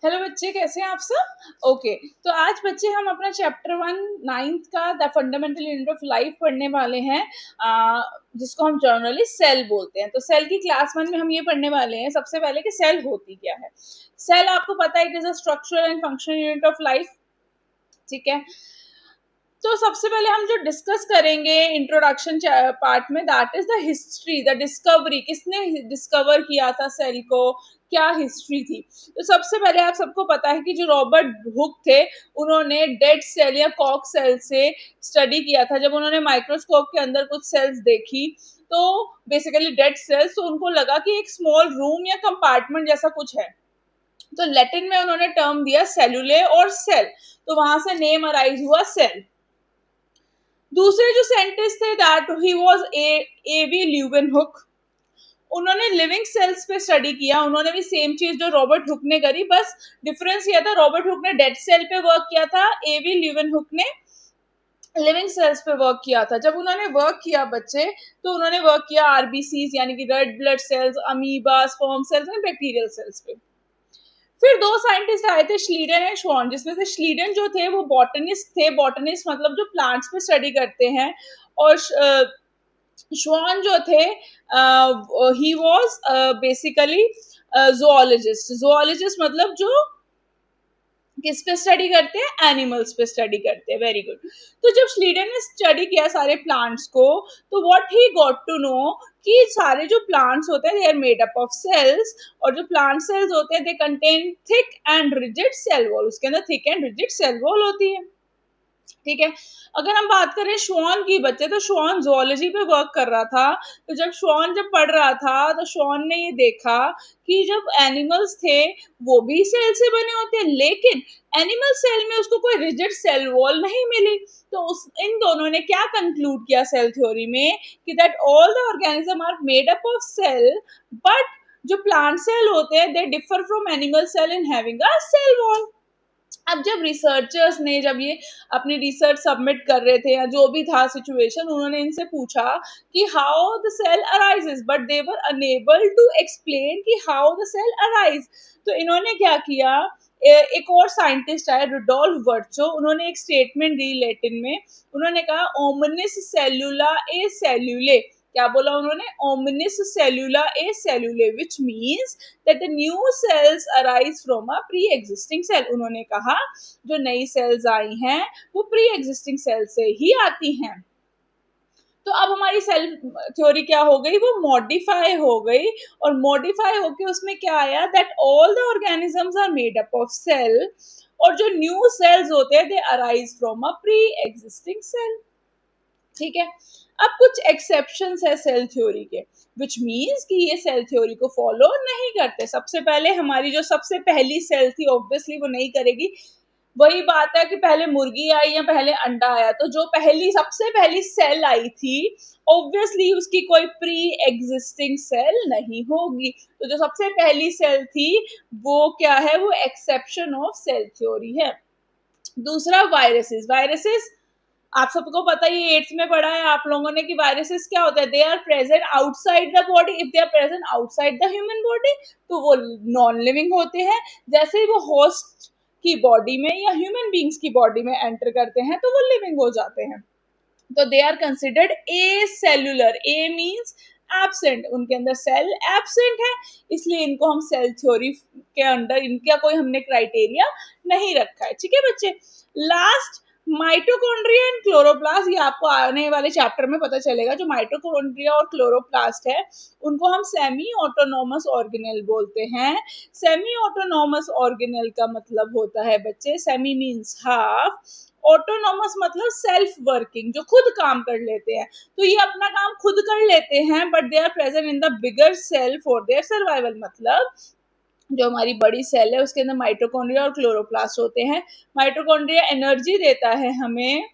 Hello बच्चे, कैसे हैं आप सब? ओके, तो आज बच्चे हम अपना चैप्टर 1 9th का the fundamental unit of life पढ़ने वाले हैं, जिसको हम जनरली सेल बोलते हैं। तो सेल की क्लास 1 में हम ये पढ़ने वाले हैं सबसे पहले कि सेल होती क्या है। सेल आपको पता है, it is a structural and functional unit of life. ठीक है, तो सबसे पहले हम जो डिस्कस करेंगे इंट्रोडक्शन पार्ट में, that is the history, the discovery, किसने डिस्कवर किया था सेल को, क्या हिस्ट्री थी। तो सबसे पहले आप सबको पता है कि जो रॉबर्ट हुक थे, उन्होंने डेड सेल या कॉक सेल से स्टडी किया था। जब उन्होंने माइक्रोस्कोप के अंदर कुछ सेल्स देखी, तो बेसिकली डेड सेल्स, तो उनको लगा कि एक स्मॉल रूम या कंपार्टमेंट जैसा कुछ है। तो लैटिन में उन्होंने टर्म दिया सेलुले और सेल, तो वहां से नेम अराइज हुआ सेल। दूसरे जो साइंटिस्ट थे, that he was AV Leeuwenhoek. उन्होंने लिविंग सेल्स पे स्टडी किया। उन्होंने भी सेम चीज जो रॉबर्ट हुक ने करी, बस डिफरेंस ये था, रॉबर्ट हुक ने डेड सेल पे वर्क किया था, एवी ल्यूवेनहुक ने लिविंग सेल्स पे वर्क किया था। जब उन्होंने वर्क किया बच्चे, तो उन्होंने वर्क किया आरबीसीज यानी कि red blood cells, amoeba, sperm cells and bacterial cells पे। फिर दो साइंटिस्ट आए थे, श्लीडन एंड श्वान, जिसमें से श्लीडन जो थे वो बॉटनिस्ट थे। बॉटनिस्ट मतलब जो प्लांट्स पे स्टडी करते हैं। और श्वान जो थे, he was basically zoologist. Zoologist मतलब जो किस पे स्टडी करते हैं, एनिमल्स पे स्टडी करते हैं। Very good. तो जब श्लीडन ने स्टडी किया सारे प्लांट्स को, तो what he got to know कि सारे जो प्लांट्स होते हैं, they are made up of cells. और जो प्लांट सेल्स होते हैं, they contain thick and rigid cell wall. उसके अंदर thick and rigid cell wall होती है। ठीक है, अगर हम बात करें श्वान की बच्चे, तो श्वान जोलॉजी पे वर्क कर रहा था। तो जब श्वान पढ़ रहा था, तो श्वान ने ये देखा कि जब एनिमल्स थे, वो भी सेल से बने होते हैं, लेकिन एनिमल सेल में उसको कोई रिजिड सेल वॉल नहीं मिली। तो इन दोनों ने क्या कंक्लूड किया सेल थ्योरी में, कि that all the organism are made up of cell, but जो प्लांट सेल होते हैं, they differ from animal cell in having a cell wall. अब जब रिसर्चर्स ने, जब ये अपनी रिसर्च सबमिट कर रहे थे या जो भी था सिचुएशन, उन्होंने इनसे पूछा कि how the cell arises, but they were unable to explain कि हाउ द सेल अराइज। तो इन्होंने क्या किया, एक और साइंटिस्ट आए, रुडोल्फ वर्चो। उन्होंने एक स्टेटमेंट दी लैटिन में। उन्होंने कहा ओमनिस सेलुला ए सेल्यूले। क्या बोला उन्होंने, ओमनिस सेलुला ए सेल्यूले, which means that the new cells arise from a pre-existing cell। उन्होंने कहा जो नई सेल्स आई हैं, वो प्री एग्जिस्टिंग सेल से ही आती हैं। तो अब हमारी सेल थ्योरी क्या हो गई, वो मॉडिफाई हो गई। और मॉडिफाई होके उसमें क्या आया, that all the organisms are made up of cell. और जो न्यू सेल्स होते हैं, they arise from a pre existing cell. ठीक है, अब कुछ एक्सेप्शंस है सेल थ्योरी के, विच मीन्स कि ये सेल थ्योरी को फॉलो नहीं करते। सबसे पहले हमारी जो सबसे पहली सेल थी, ऑब्वियसली वो नहीं करेगी। वही बात है कि पहले मुर्गी आई या पहले अंडा आया। तो जो पहली सबसे पहली सेल आई थी, ऑब्वियसली उसकी कोई प्री एग्जिस्टिंग सेल नहीं होगी। तो जो सबसे पहली सेल थी, वो क्या है, वो एक्सेप्शन ऑफ सेल थ्योरी है। दूसरा, वायरसेस। वायरसेस आप सबको पता ही, 8th में पढ़ा है आप लोगों ने कि वायरसेस क्या होता है, they are present outside the body. If they are present outside the human body, तो वो नॉन लिविंग होते हैं। जैसे ही वो होस्ट की बॉडी में या ह्यूमन बींग्स की बॉडी में एंटर करते हैं, तो वो लिविंग हो जाते हैं। तो they are considered acellular. A means absent, उनके अंदर सेल एब्सेंट है, इसलिए इनको हम सेल थ्योरी के अंदर, इनका कोई हमने क्राइटेरिया नहीं रखा है। ठीक है बच्चे, लास्ट माइटोकॉन्ड्रिया एंड क्लोरोप्लास्ट। ये आपको आने वाले चैप्टर में पता चलेगा। जो माइटोकॉन्ड्रिया और क्लोरोप्लास्ट है, उनको हम सेमी ऑटोनोमस ऑर्गेनेल बोलते हैं। सेमी ऑटोनोमस ऑर्गेनेल का मतलब होता है बच्चे, सेमी मीन्स हाफ, ऑटोनोमस मतलब सेल्फ वर्किंग, जो खुद काम कर लेते हैं। तो ये अपना काम खुद कर लेते हैं, but they are present in the bigger cell for their survival. मतलब जो हमारी बड़ी सेल है, उसके अंदर माइटोकॉन्ड्रिया और क्लोरोप्लास्ट होते हैं। माइटोकॉन्ड्रिया एनर्जी देता है हमें,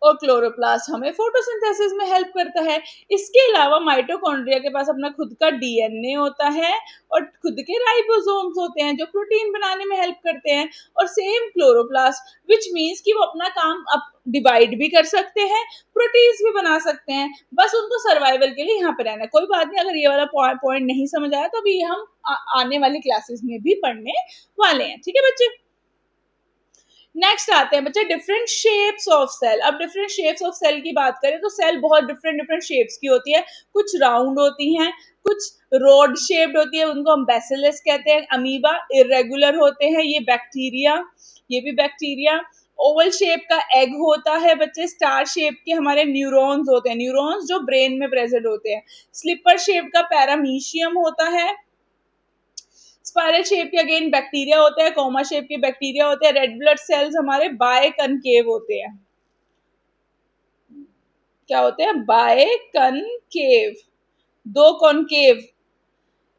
और क्लोरोप्लास्ट हमें फोटोसिंथेसिस में हेल्प करता है। इसके अलावा माइटोकॉन्ड्रिया के पास अपना खुद का डीएनए होता है और खुद के राइबोसोम्स होते हैं जो प्रोटीन बनाने में हेल्प करते हैं। और सेम क्लोरोप्लास्ट विच मीन्स कि वो अपना काम अब डिवाइड भी कर सकते हैं, प्रोटीन्स भी बना सकते हैं, बस उनको सर्वाइवल के लिए यहाँ पे रहना है। कोई बात नहीं, अगर ये वाला पॉइंट नहीं समझ आया तो अभी ये हम आने वाली क्लासेस में भी पढ़ने वाले हैं। ठीक है बच्चे, नेक्स्ट आते हैं बच्चे डिफरेंट शेप्स ऑफ सेल। अब डिफरेंट शेप्स ऑफ सेल की बात करें तो सेल बहुत डिफरेंट डिफरेंट शेप्स की होती है। कुछ राउंड होती हैं, कुछ रोड शेप्ड होती है, उनको हम बेसिलस कहते हैं। अमीबा इरेगुलर होते हैं, ये बैक्टीरिया, ये भी बैक्टीरिया। ओवल शेप का एग होता है बच्चे। स्टार शेप के हमारे न्यूरॉन्स होते हैं, न्यूरॉन्स जो ब्रेन में प्रेजेंट होते हैं। स्लिपर शेप का पैरामीशियम होता है। स्पाइरल शेप के अगेन बैक्टीरिया होते हैं, कोमा शेप के बैक्टीरिया होते हैं। रेड ब्लड सेल्स हमारे बाय कनकेव होते हैं। क्या होते हैं? बाय कनकेव, दो कॉनकेव।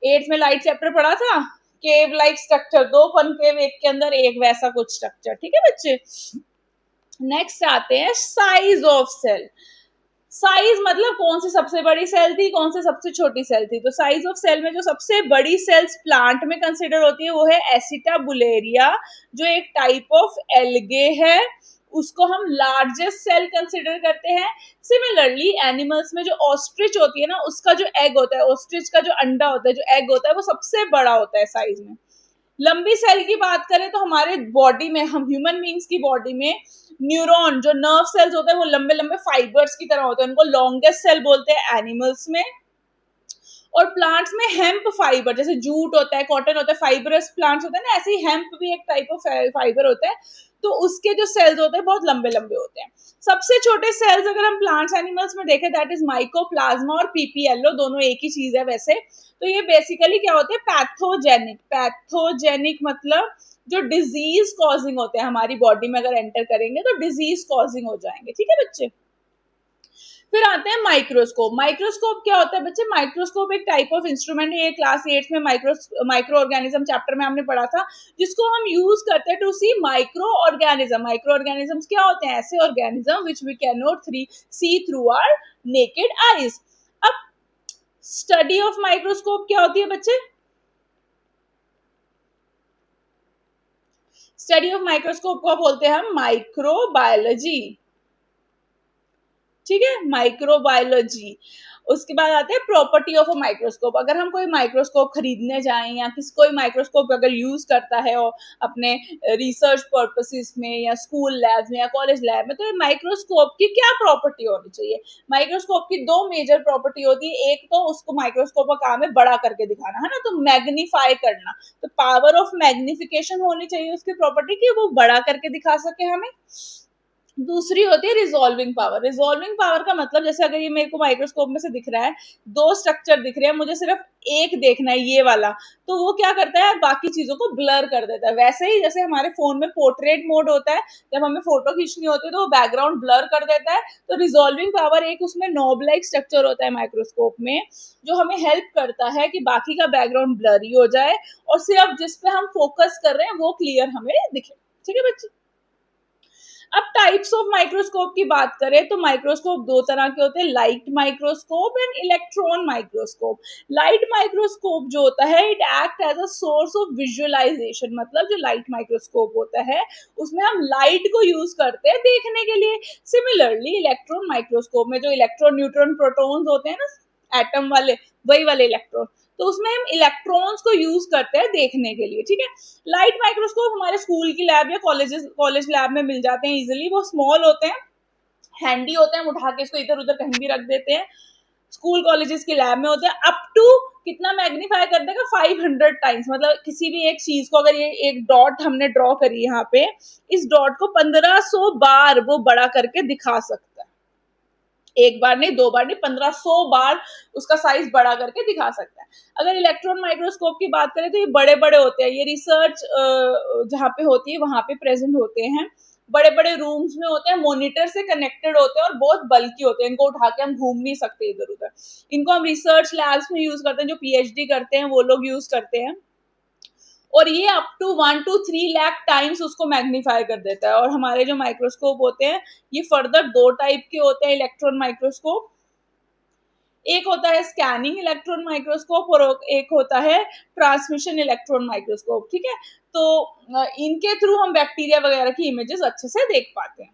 8th में लाइट चैप्टर पढ़ा था, केव लाइक स्ट्रक्चर, दो कॉनकेव एक के अंदर एक, वैसा कुछ स्ट्रक्चर। ठीक है बच्चे, नेक्स्ट आते हैं साइज ऑफ सेल। साइज मतलब कौन सी सबसे बड़ी सेल थी, कौन सी सबसे छोटी सेल थी। तो साइज ऑफ सेल में जो सबसे बड़ी सेल्स प्लांट में कंसिडर होती है वो है एसिटाबुलेरिया, जो एक टाइप ऑफ एल्गे है, उसको हम लार्जेस्ट सेल कंसिडर करते हैं। सिमिलरली एनिमल्स में जो ऑस्ट्रिच होती है ना, उसका जो एग होता है, ऑस्ट्रिच का जो अंडा होता है, जो एग होता है, वो सबसे बड़ा होता है साइज में। लंबी सेल की बात करें तो हमारे बॉडी में, हम ह्यूमन बींग्स की बॉडी में न्यूरॉन जो नर्व सेल्स होते हैं वो लंबे लंबे फाइबर्स की तरह होते हैं, उनको लॉन्गेस्ट सेल बोलते हैं एनिमल्स में। और प्लांट्स में हेम्प फाइबर, जैसे जूट होता है, कॉटन होता है, फाइबरस प्लांट्स होते हैं ना, ऐसे ही हेम्प भी एक टाइप ऑफ फाइबर होता है। तो उसके जो सेल्स होते हैं बहुत लंबे लंबे होते हैं। सबसे छोटे सेल्स अगर हम प्लांट्स एनिमल्स में देखें, दैट इज माइकोप्लाज्मा और पीपीएलओ, दोनों एक ही चीज है वैसे। तो ये बेसिकली क्या होते हैं? पैथोजेनिक। पैथोजेनिक मतलब जो डिजीज कॉजिंग होते हैं, हमारी बॉडी में अगर एंटर करेंगे तो डिजीज कॉजिंग हो जाएंगे। ठीक है बच्चे, फिर आते हैं माइक्रोस्कोप। माइक्रोस्कोप क्या होता है बच्चे? माइक्रोस्कोप एक टाइप ऑफ इंस्ट्रूमेंट है, ये क्लास 8 में माइक्रो ऑर्गेनिज्म चैप्टर में हमने पढ़ा था, जिसको हम यूज करते हैं to see micro organism. Micro organisms क्या होते हैं? ऐसे organism which we can not see through our naked eyes. अब स्टडी ऑफ माइक्रोस्कोप क्या होती है बच्चे? स्टडी ऑफ माइक्रोस्कोप को बोलते हैं हम माइक्रोबायोलॉजी। ठीक है, माइक्रोबायोलॉजी। उसके बाद आते हैं प्रॉपर्टी ऑफ अ माइक्रोस्कोप। अगर हम कोई माइक्रोस्कोप खरीदने जाएं या किसी कोई माइक्रोस्कोप अगर यूज करता है और अपने रिसर्च पर्पसेस में या स्कूल लैब में या कॉलेज लैब में, तो माइक्रोस्कोप की क्या प्रॉपर्टी होनी चाहिए? माइक्रोस्कोप की दो मेजर प्रॉपर्टी होती है। एक तो उसको माइक्रोस्कोप का काम है बड़ा करके दिखाना, है ना, तो मैग्नीफाई करना। तो पावर ऑफ मैग्निफिकेशन होनी चाहिए उसकी प्रॉपर्टी की, वो बड़ा करके दिखा सके हमें। दूसरी होती है रिजॉल्विंग पावर। रिजॉल्विंग पावर का मतलब, जैसे अगर ये मेरे को माइक्रोस्कोप में से दिख रहा है, दो स्ट्रक्चर दिख रहे हैं, मुझे सिर्फ एक देखना है, ये वाला, तो वो क्या करता है? बाकी चीजों को ब्लर कर देता है। वैसे ही जैसे हमारे फोन में पोर्ट्रेट मोड होता है, जब हमें फोटो खींचनी होती है तो वो बैकग्राउंड ब्लर कर देता है। तो रिजॉल्विंग पावर एक उसमें नॉब लाइक स्ट्रक्चर होता है माइक्रोस्कोप में, जो हमें हेल्प करता है कि बाकी का बैकग्राउंड ब्लरी हो जाए और सिर्फ जिस पे हम फोकस कर रहे हैं वो क्लियर हमें दिखे। ठीक है बच्चे, अब टाइप्स ऑफ माइक्रोस्कोप की बात करें तो माइक्रोस्कोप दो तरह के होते हैं, light microscope and electron microscope. Light microscope जो होता है, it act as a source of visualisation. मतलब जो लाइट माइक्रोस्कोप होता है उसमें हम लाइट को यूज करते हैं देखने के लिए। सिमिलरली इलेक्ट्रॉन माइक्रोस्कोप में जो इलेक्ट्रॉन, न्यूट्रॉन, प्रोटॉन्स होते हैं ना, एटम वाले, वही वाले इलेक्ट्रॉन, तो उसमें हम इलेक्ट्रॉन्स को यूज करते हैं देखने के लिए। ठीक है, लाइट माइक्रोस्कोप हमारे स्कूल की लैब या कॉलेज लैब में मिल जाते हैं इजिली। वो स्मॉल होते हैं, हैंडी होते हैं, हम उठा के इसको इधर उधर कहीं भी रख देते हैं। स्कूल कॉलेजेस की लैब में होते हैं। अप टू कितना मैग्नीफाई कर देगा? 500 टाइम्स। मतलब किसी भी एक चीज को, अगर ये एक डॉट हमने ड्रॉ करी यहाँ पे, इस डॉट को 1500 बार वो बड़ा करके दिखा सकता है। एक बार नहीं, दो बार नहीं, 1500 बार उसका साइज बड़ा करके दिखा सकता है। अगर इलेक्ट्रॉन माइक्रोस्कोप की बात करें तो ये बड़े बड़े होते हैं। ये रिसर्च जहाँ पे होती है वहां पे प्रेजेंट होते हैं, बड़े बड़े रूम्स में होते हैं, मॉनिटर से कनेक्टेड होते हैं और बहुत बल्कि होते हैं। इनको उठा के हम घूम नहीं सकते इधर उधर। इनको हम रिसर्च लैब्स में यूज करते हैं, जो पीएचडी करते हैं वो लोग यूज करते हैं। और ये up to 1 to 3 lakh times उसको मैग्नीफाई कर देता है। और हमारे जो माइक्रोस्कोप होते हैं ये फर्दर 2 टाइप के होते हैं इलेक्ट्रॉन माइक्रोस्कोप। एक होता है स्कैनिंग इलेक्ट्रॉन माइक्रोस्कोप और एक होता है ट्रांसमिशन इलेक्ट्रॉन माइक्रोस्कोप। ठीक है, तो इनके थ्रू हम बैक्टीरिया वगैरह की इमेजेस अच्छे से देख पाते हैं।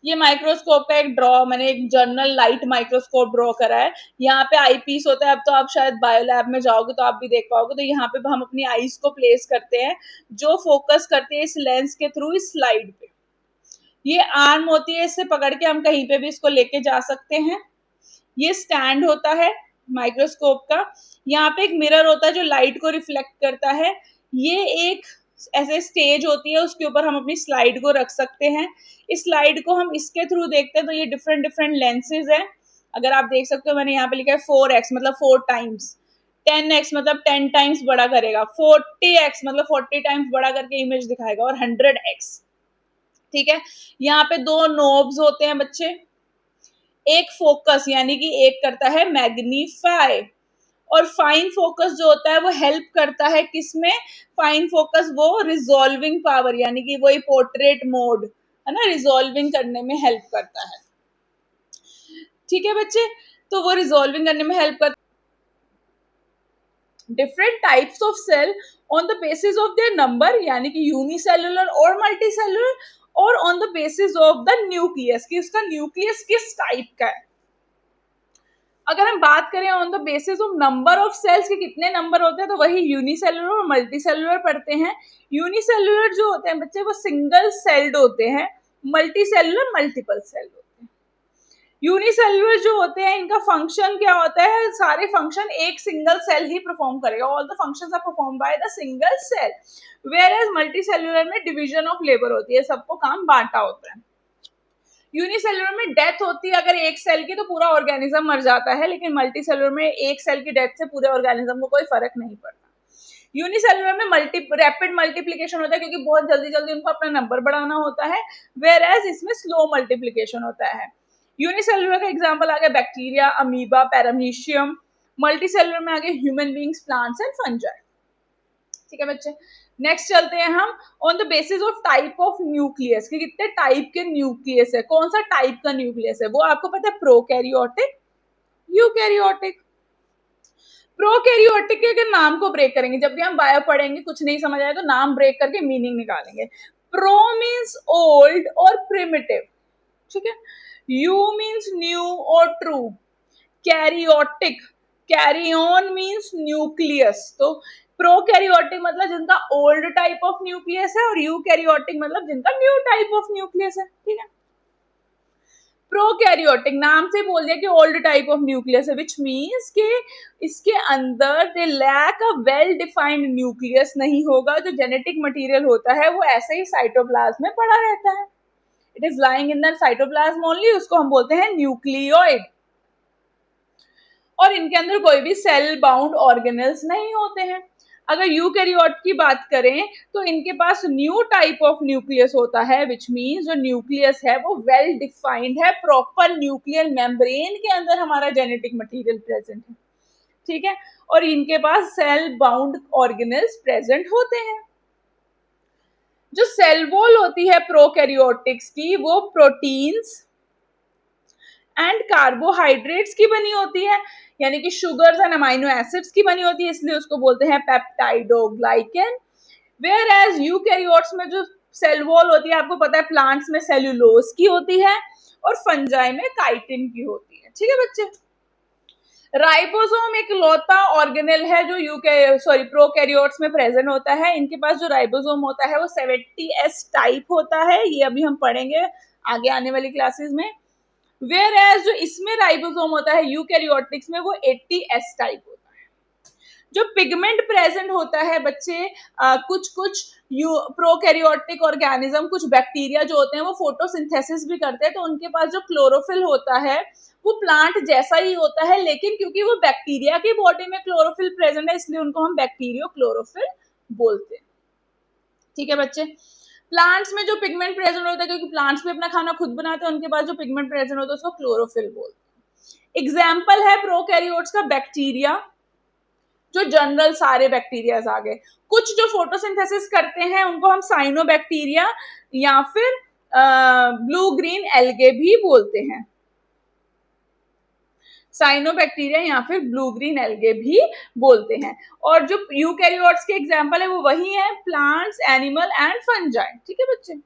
ये माइक्रोस्कोप का एक ड्रॉ, मैंने एक जर्नल लाइट माइक्रोस्कोप ड्रॉ करा है। यहाँ पे आई पीस होता है। अब तो आप शायद बायो लैब में जाओगे तो आप भी देख पाओगे। तो यहाँ पे हम अपनी आईज को प्लेस करते हैं जो फोकस करते हैं इस लेंस के थ्रू इस स्लाइड पे। ये आर्म होती है, इससे पकड़ के हम कहीं पे भी इसको लेके जा सकते हैं। ये स्टैंड होता है माइक्रोस्कोप का। यहाँ पे एक मिरर होता है जो लाइट को रिफ्लेक्ट करता है। ये एक ऐसे स्टेज होती है, उसके ऊपर हम अपनी स्लाइड को रख सकते हैं। इस स्लाइड को हम इसके थ्रू देखते हैं। तो ये डिफरेंट डिफरेंट लेंसेज है। अगर आप देख सकते हो, मैंने यहाँ पे लिखा है 4x मतलब 4 टाइम्स, 10x मतलब 10 टाइम्स बड़ा करेगा, 40x मतलब 40 टाइम्स बड़ा करके इमेज दिखाएगा, और 100x। ठीक है, यहाँ पे 2 नोब्स होते हैं बच्चे। एक फोकस यानी कि एक करता है मैग्नीफाई, और फाइन फोकस जो होता है वो हेल्प करता है किसमें? फाइन फोकस वो रिजॉल्विंग पावर यानी कि वही पोर्ट्रेट मोड है ना, रिजॉल्विंग करने में हेल्प करता है। ठीक है बच्चे, तो वो रिजॉल्विंग करने में हेल्प करता है। Different types of cell on the basis of their number यानी कि यूनिसेलुलर और मल्टीसेलुलर, और on the basis of the nucleus कि उसका न्यूक्लियस किस टाइप का है। अगर हम बात करें on the basis of number of cells के कितने नंबर होते हैं, तो वही यूनिसेलुलर और मल्टीसेलुलर पढ़ते हैं। यूनिसेलुलर जो होते हैं बच्चे वो सिंगल सेल्ड होते हैं, मल्टीसेलुलर मल्टीपल सेल होते हैं। यूनिसेलुलर जो होते हैं इनका फंक्शन क्या होता है? सारे फंक्शन एक सिंगल सेल ही परफॉर्म करेगा। All the functions are perform by the single cell. Whereas multicellular में डिवीजन ऑफ लेबर होती है, सबको काम बांटा होता है। यूनिसेलुलर में डेथ होती है अगर एक सेल की तो पूरा ऑर्गेनिज्म मर जाता है, लेकिन मल्टीसेलुलर में एक सेल की डेथ से पूरे ऑर्गेनिज्म को कोई फर्क नहीं पड़ता। यूनिसेलुलर में रैपिड मल्टीप्लिकेशन होता है क्योंकि बहुत जल्दी जल्दी उनको अपना नंबर बढ़ाना होता है, वेयर एज इसमें स्लो मल्टीप्लिकेशन होता है। यूनिसेलुलर का एग्जाम्पल आ गया बैक्टीरिया, अमीबा, पैरामीशियम। मल्टीसेलुलर में आ गए human beings, plants and fungi. ठीक है बच्चे, नेक्स्ट चलते हैं हम on the basis of type of nucleus कि कितने टाइप के न्यूक्लियस है, कौन सा टाइप का न्यूक्लियस है। वो आपको पता है, प्रोकैरियोटिक, यूकैरियोटिक। प्रोकैरियोटिक के अगर नाम को ब्रेक करेंगे, जब भी हम बायो पढ़ेंगे कुछ नहीं समझ आए तो नाम ब्रेक करके मीनिंग निकालेंगे। प्रो मीन्स ओल्ड और प्रिमिटिव, ठीक है। यू मीन्स न्यू और true. Karyotic, carry on means nucleus. तो प्रोकैरियोटिक मतलब जिनका ओल्ड टाइप ऑफ न्यूक्लियस है, और यूकैरियोटिक मतलब जिनका न्यू टाइप ऑफ न्यूक्लियस है। ठीक है, प्रोकैरियोटिक नाम से बोल दिया कि ओल्ड टाइप ऑफ न्यूक्लियस है, विच मीन्स कि इसके अंदर they lack a well defined nucleus नहीं होगा। जो जेनेटिक मटेरियल होता है वो ऐसे ही साइटोप्लाज्म में पड़ा रहता है, it is lying in the cytoplasm only, उसको हम बोलते हैं न्यूक्लियोइड। और इनके अंदर कोई भी सेल बाउंड ऑर्गेनेल्स नहीं होते हैं। अगर यूकैरियोट की बात करें तो इनके पास न्यू टाइप ऑफ न्यूक्लियस होता है, विच मीन्स जो न्यूक्लियस है वो वेल डिफाइंड है, प्रॉपर न्यूक्लियर मेम्ब्रेन के अंदर हमारा जेनेटिक मटेरियल प्रेजेंट है। ठीक है, और इनके पास सेल बाउंड ऑर्गेनेल्स प्रेजेंट होते हैं। जो सेल वॉल होती है प्रोकैरियोटिक्स की वो प्रोटीन्स एंड कार्बोहाइड्रेट्स की बनी होती है, यानी कि शुगर्स एंड अमाइनो एसिड्स की बनी होती है, इसलिए उसको बोलते हैं पेप्टाइडोग्लाइकन। वेयर एज यूकैरियोट्स में जो सेल वॉल होती है, आपको पता है प्लांट्स में सेल्यूलोज की होती है और फंजाई में काइटिन की होती है। ठीक है बच्चे, राइबोसोम एक लौता ऑर्गेनेल है जो प्रोकैरियोट्स में प्रेजेंट होता है। इनके पास जो राइबोसोम होता है वो 70S टाइप होता है, ये अभी हम पढ़ेंगे आगे आने वाली क्लासेस में। वेयर एज जो इसमें राइबोसोम होता है यूकैरियोटिक्स में वो 80S टाइप होता है। जो पिगमेंट प्रेजेंट होता है बच्चे, कुछ प्रोकैरियोटिक ऑर्गेनिज्म, कुछ बैक्टीरिया जो होते हैं वो फोटोसिंथेसिस भी करते हैं, तो उनके पास जो क्लोरोफिल होता है वो प्लांट जैसा ही होता है, लेकिन क्योंकि वो बैक्टीरिया की बॉडी में क्लोरोफिल प्रेजेंट है इसलिए उनको हम बैक्टीरियो क्लोरोफिल बोलते हैं। ठीक है बच्चे, प्लांट्स में जो पिगमेंट प्रेजेंट होता है, क्योंकि प्लांट्स भी अपना खाना खुद बनाते हैं, उनके पास जो पिगमेंट प्रेजेंट होता है उसको क्लोरोफिल बोलते हैं। एग्जाम्पल है प्रोकैरियोट्स का बैक्टीरिया, जो जनरल सारे बैक्टीरियाज आ गए। कुछ जो फोटोसिंथेसिस करते हैं उनको हम साइनोबैक्टीरिया या फिर ब्लू ग्रीन एल्गे भी बोलते हैं, साइनोबैक्टीरिया या फिर ब्लू ग्रीन एल्गे भी बोलते हैं। और जो यूकैरियोट्स के एग्जांपल है वो वही है, प्लांट्स, एनिमल एंड फंजाई। ठीक है बच्चे,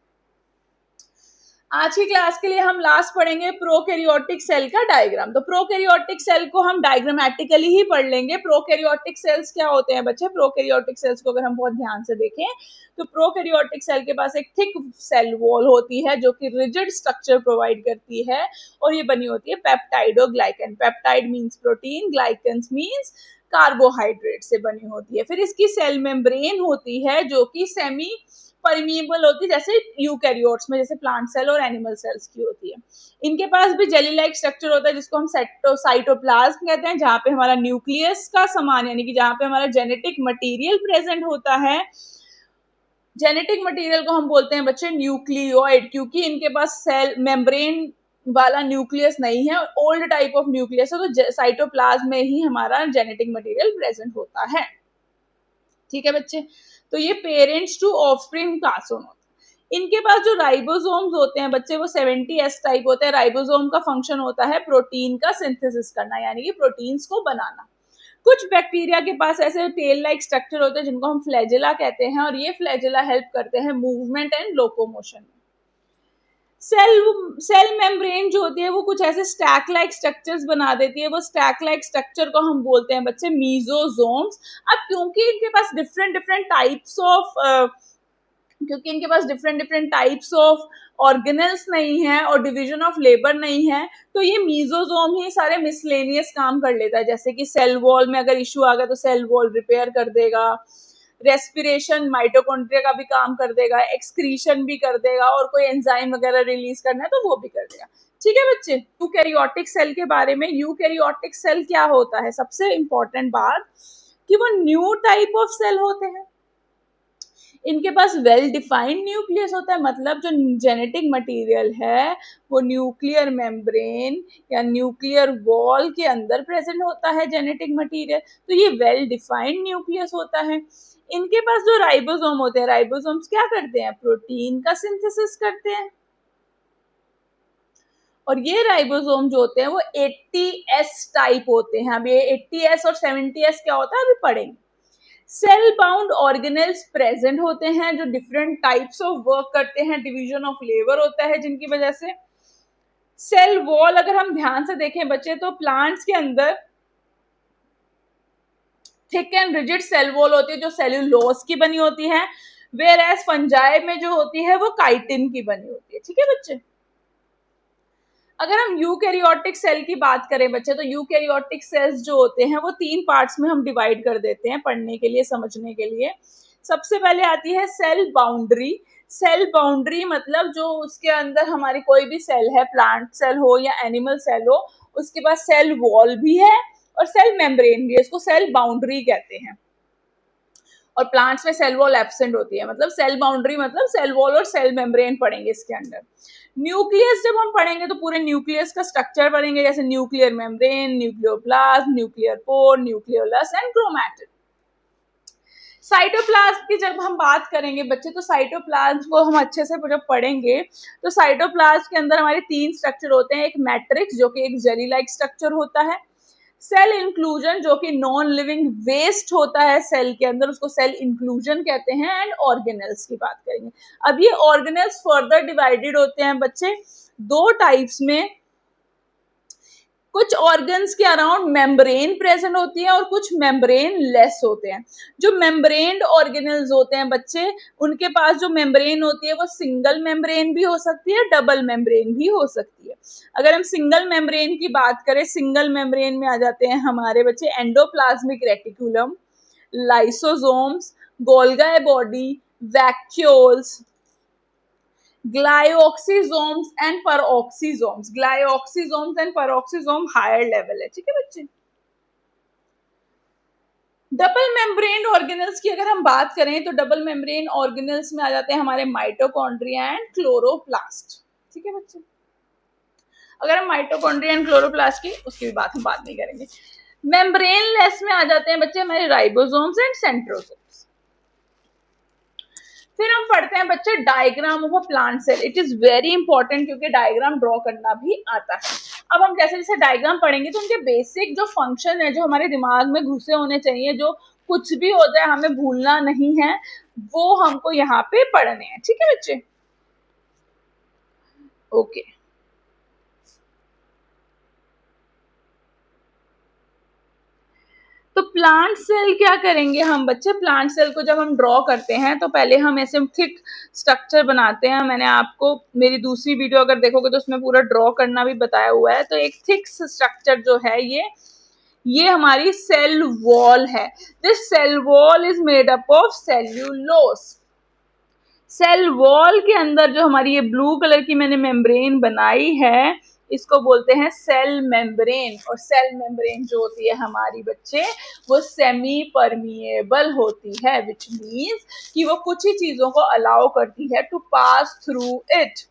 आज की क्लास के लिए हम लास्ट पढ़ेंगे प्रोकैरियोटिक सेल का डायग्राम। तो प्रोकैरियोटिक सेल को हम डायग्रामेटिकली ही पढ़ लेंगे। प्रोकैरियोटिक सेल्स क्या होते हैं बच्चे? प्रोकैरियोटिक सेल्स को अगर हम बहुत ध्यान से देखें तो प्रोकैरियोटिक सेल के पास एक थिक सेल वॉल होती है जो कि रिजिड स्ट्रक्चर प्रोवाइड करती है, और ये बनी होती है peptidoglycan. Peptide means protein, glycans means carbohydrate से बनी होती है। फिर इसकी सेल मेम्ब्रेन होती है जो कि सेमी परमिएबल होती है, जैसे यूकैरियोट्स में जैसे प्लांट सेल और एनिमल सेल्स की होती है। इनके पास भी जेली लाइक स्ट्रक्चर होता है जिसको हम साइटोप्लाज्म कहते हैं, जहां पे हमारा न्यूक्लियस का सामान यानी कि जहां पे हमारा जेनेटिक मटेरियल प्रेजेंट होता है। जेनेटिक मटेरियल को हम बोलते हैं बच्चे न्यूक्लियोइड, क्योंकि इनके पास सेल मेम्ब्रेन वाला न्यूक्लियस नहीं है, ओल्ड टाइप ऑफ न्यूक्लियस है, तो साइटोप्लाज्म में ही हमारा जेनेटिक मटेरियल प्रेजेंट होता है। ठीक है बच्चे, तो ये पेरेंट्स टू ऑफस्प्रिंग कासोन होता है। इनके पास जो राइबोसोम्स होते हैं बच्चे वो 70S टाइप होते हैं। राइबोसोम का फंक्शन होता है प्रोटीन का सिंथेसिस करना, यानी कि प्रोटीन्स को बनाना। कुछ बैक्टीरिया के पास ऐसे टेल लाइक स्ट्रक्चर होते हैं जिनको हम फ्लैजेला कहते हैं, और ये फ्लैजेला हेल्प करते हैं मूवमेंट एंड लोकोमोशन में। सेल मेम्ब्रेन जो होती है वो कुछ ऐसे स्टैक लाइक स्ट्रक्चर्स बना देती है। वो स्टैक लाइक स्ट्रक्चर को हम बोलते हैं बच्चे मीजोजोम्स। अब क्योंकि इनके पास different different types of organelles नहीं है और डिवीजन ऑफ लेबर नहीं है, तो ये मीजोजोम ही सारे मिसलेनियस काम कर लेता है। जैसे कि सेल वॉल में अगर इश्यू आ गया तो सेल वॉल रिपेयर कर देगा, रेस्पिरेशन माइटोकॉन्ड्रिया का भी काम कर देगा, एक्सक्रीशन भी कर देगा, और कोई एंजाइम वगैरह रिलीज करना है तो वो भी कर देगा। ठीक है बच्चे, यूकैरियोटिक सेल के बारे में, यूकैरियोटिक सेल क्या होता है? सबसे इंपॉर्टेंट बात कि वो न्यू टाइप ऑफ सेल होते हैं। इनके पास वेल डिफाइंड न्यूक्लियस होता है, मतलब जो जेनेटिक मटेरियल है वो न्यूक्लियर मेम्ब्रेन या न्यूक्लियर वॉल के अंदर प्रेजेंट होता है जेनेटिक मटेरियल, तो ये वेल डिफाइंड न्यूक्लियस होता है। इनके पास जो राइबोसोम होते हैं, राइबोसोम्स क्या करते हैं? प्रोटीन का सिंथेसिस करते हैं। और ये राइबोसोम जो होते हैं वो 80S टाइप होते हैं। अब ये 80S और 70S क्या होता है अभी पढ़ेंगे। सेल बाउंड ऑर्गेनल्स प्रेजेंट होते हैं जो डिफरेंट टाइप्स ऑफ वर्क करते हैं, डिवीजन ऑफ लेबर होता है जिनकी वजह से। सेल वॉल अगर हम ध्यान से देखें बच्चे तो प्लांट्स के अंदर thick and rigid cell wall होती है जो सेल्यूलोज की बनी होती है, वेयर एज फंजाई में जो होती है वो काइटिन की बनी होती है। ठीक है बच्चे, अगर हम यूकैरियोटिक सेल की बात करें बच्चे तो यूकैरियोटिक सेल्स जो होते हैं वो 3 पार्ट्स में हम डिवाइड कर देते हैं पढ़ने के लिए, समझने के लिए। सबसे पहले आती है सेल बाउंड्री। सेल बाउंड्री मतलब जो उसके अंदर हमारी कोई भी सेल है, प्लांट सेल हो या एनिमल सेल हो, उसके पास सेल वॉल भी है और सेल मेम्ब्रेन भी है, इसको सेल बाउंड्री कहते हैं। और प्लांट्स में सेल वॉल एब्सेंट होती है, मतलब सेल बाउंड्री मतलब सेल वॉल और सेल मेम्ब्रेन पढ़ेंगे इसके अंदर। न्यूक्लियस जब हम पढ़ेंगे तो पूरे न्यूक्लियस का स्ट्रक्चर पढ़ेंगे, जैसे nuclear membrane, nucleoplasm, nuclear pore, nucleolus and chromatid. Cytoplasm की जब हम बात करेंगे बच्चे तो साइटोप्लाज्म को हम अच्छे से जब पढ़ेंगे तो साइटोप्लाज्म के अंदर हमारे 3 स्ट्रक्चर होते हैं। एक मैट्रिक्स जो कि एक जेली लाइक स्ट्रक्चर होता है, सेल इंक्लूजन जो कि नॉन लिविंग वेस्ट होता है सेल के अंदर, उसको सेल इंक्लूजन कहते हैं, एंड ऑर्गेनल्स की बात करेंगे। अब ये ऑर्गेनल्स फर्दर डिवाइडेड होते हैं बच्चे 2 टाइप्स में। कुछ ऑर्गन्स के अराउंड मेम्ब्रेन प्रेजेंट होती है और कुछ मेम्ब्रेन लेस होते हैं। जो मेम्ब्रेन्ड ऑर्गेनल्स होते हैं बच्चे, उनके पास जो मेम्ब्रेन होती है वो सिंगल मेम्ब्रेन भी हो सकती है, डबल मेम्ब्रेन भी हो सकती है। अगर हम सिंगल मेम्ब्रेन की बात करें, सिंगल मेम्ब्रेन में आ जाते हैं हमारे बच्चे endoplasmic reticulum, lysosomes, Golgi body, vacuoles, glyoxysomes and peroxisomes. Glyoxysomes and peroxisome higher level है। ठीक है बच्चे, डबल मेम्ब्रेन ऑर्गेनल्स की अगर हम बात करें तो डबल मेम्ब्रेन ऑर्गेनल्स में आ जाते हैं हमारे माइटोकॉन्ड्रिया एंड क्लोरोप्लास्ट। ठीक है बच्चे, अगर हम माइटोकॉन्ड्रिया एंड क्लोरोप्लास्ट की उसकी भी बात हम बाद में करेंगे। मेम्ब्रेनलेस में आ जाते हैं बच्चे हमारे राइबोसोम्स एंड सेंट्रोसोम्स। फिर हम पढ़ते हैं बच्चे diagram of a plant cell. It is very important क्योंकि डायग्राम ड्रॉ करना भी आता है। अब हम जैसे जैसे डायग्राम पढ़ेंगे तो उनके बेसिक जो फंक्शन है, जो हमारे दिमाग में घुसे होने चाहिए, जो कुछ भी हो जाए हमें भूलना नहीं है, वो हमको यहाँ पे पढ़ने हैं। ठीक है बच्चे, ओके। तो प्लांट सेल क्या करेंगे हम बच्चे, प्लांट सेल को जब हम ड्रॉ करते हैं तो पहले हम ऐसे थिक स्ट्रक्चर बनाते हैं। मैंने आपको मेरी दूसरी वीडियो अगर देखोगे तो उसमें पूरा ड्रॉ करना भी बताया हुआ है। तो एक थिक स्ट्रक्चर जो है ये हमारी सेल वॉल है। This cell wall is made up of cellulose. Cell wall के अंदर जो हमारी ये ब्लू कलर की मैंने मेम्ब्रेन बनाई है, इसको बोलते हैं सेल मेम्ब्रेन। और सेल मेम्ब्रेन जो होती है हमारी बच्चे, वो सेमी परमिएबल होती है, विच मीन्स कि वो कुछ ही चीजों को अलाउ करती है to pass through it.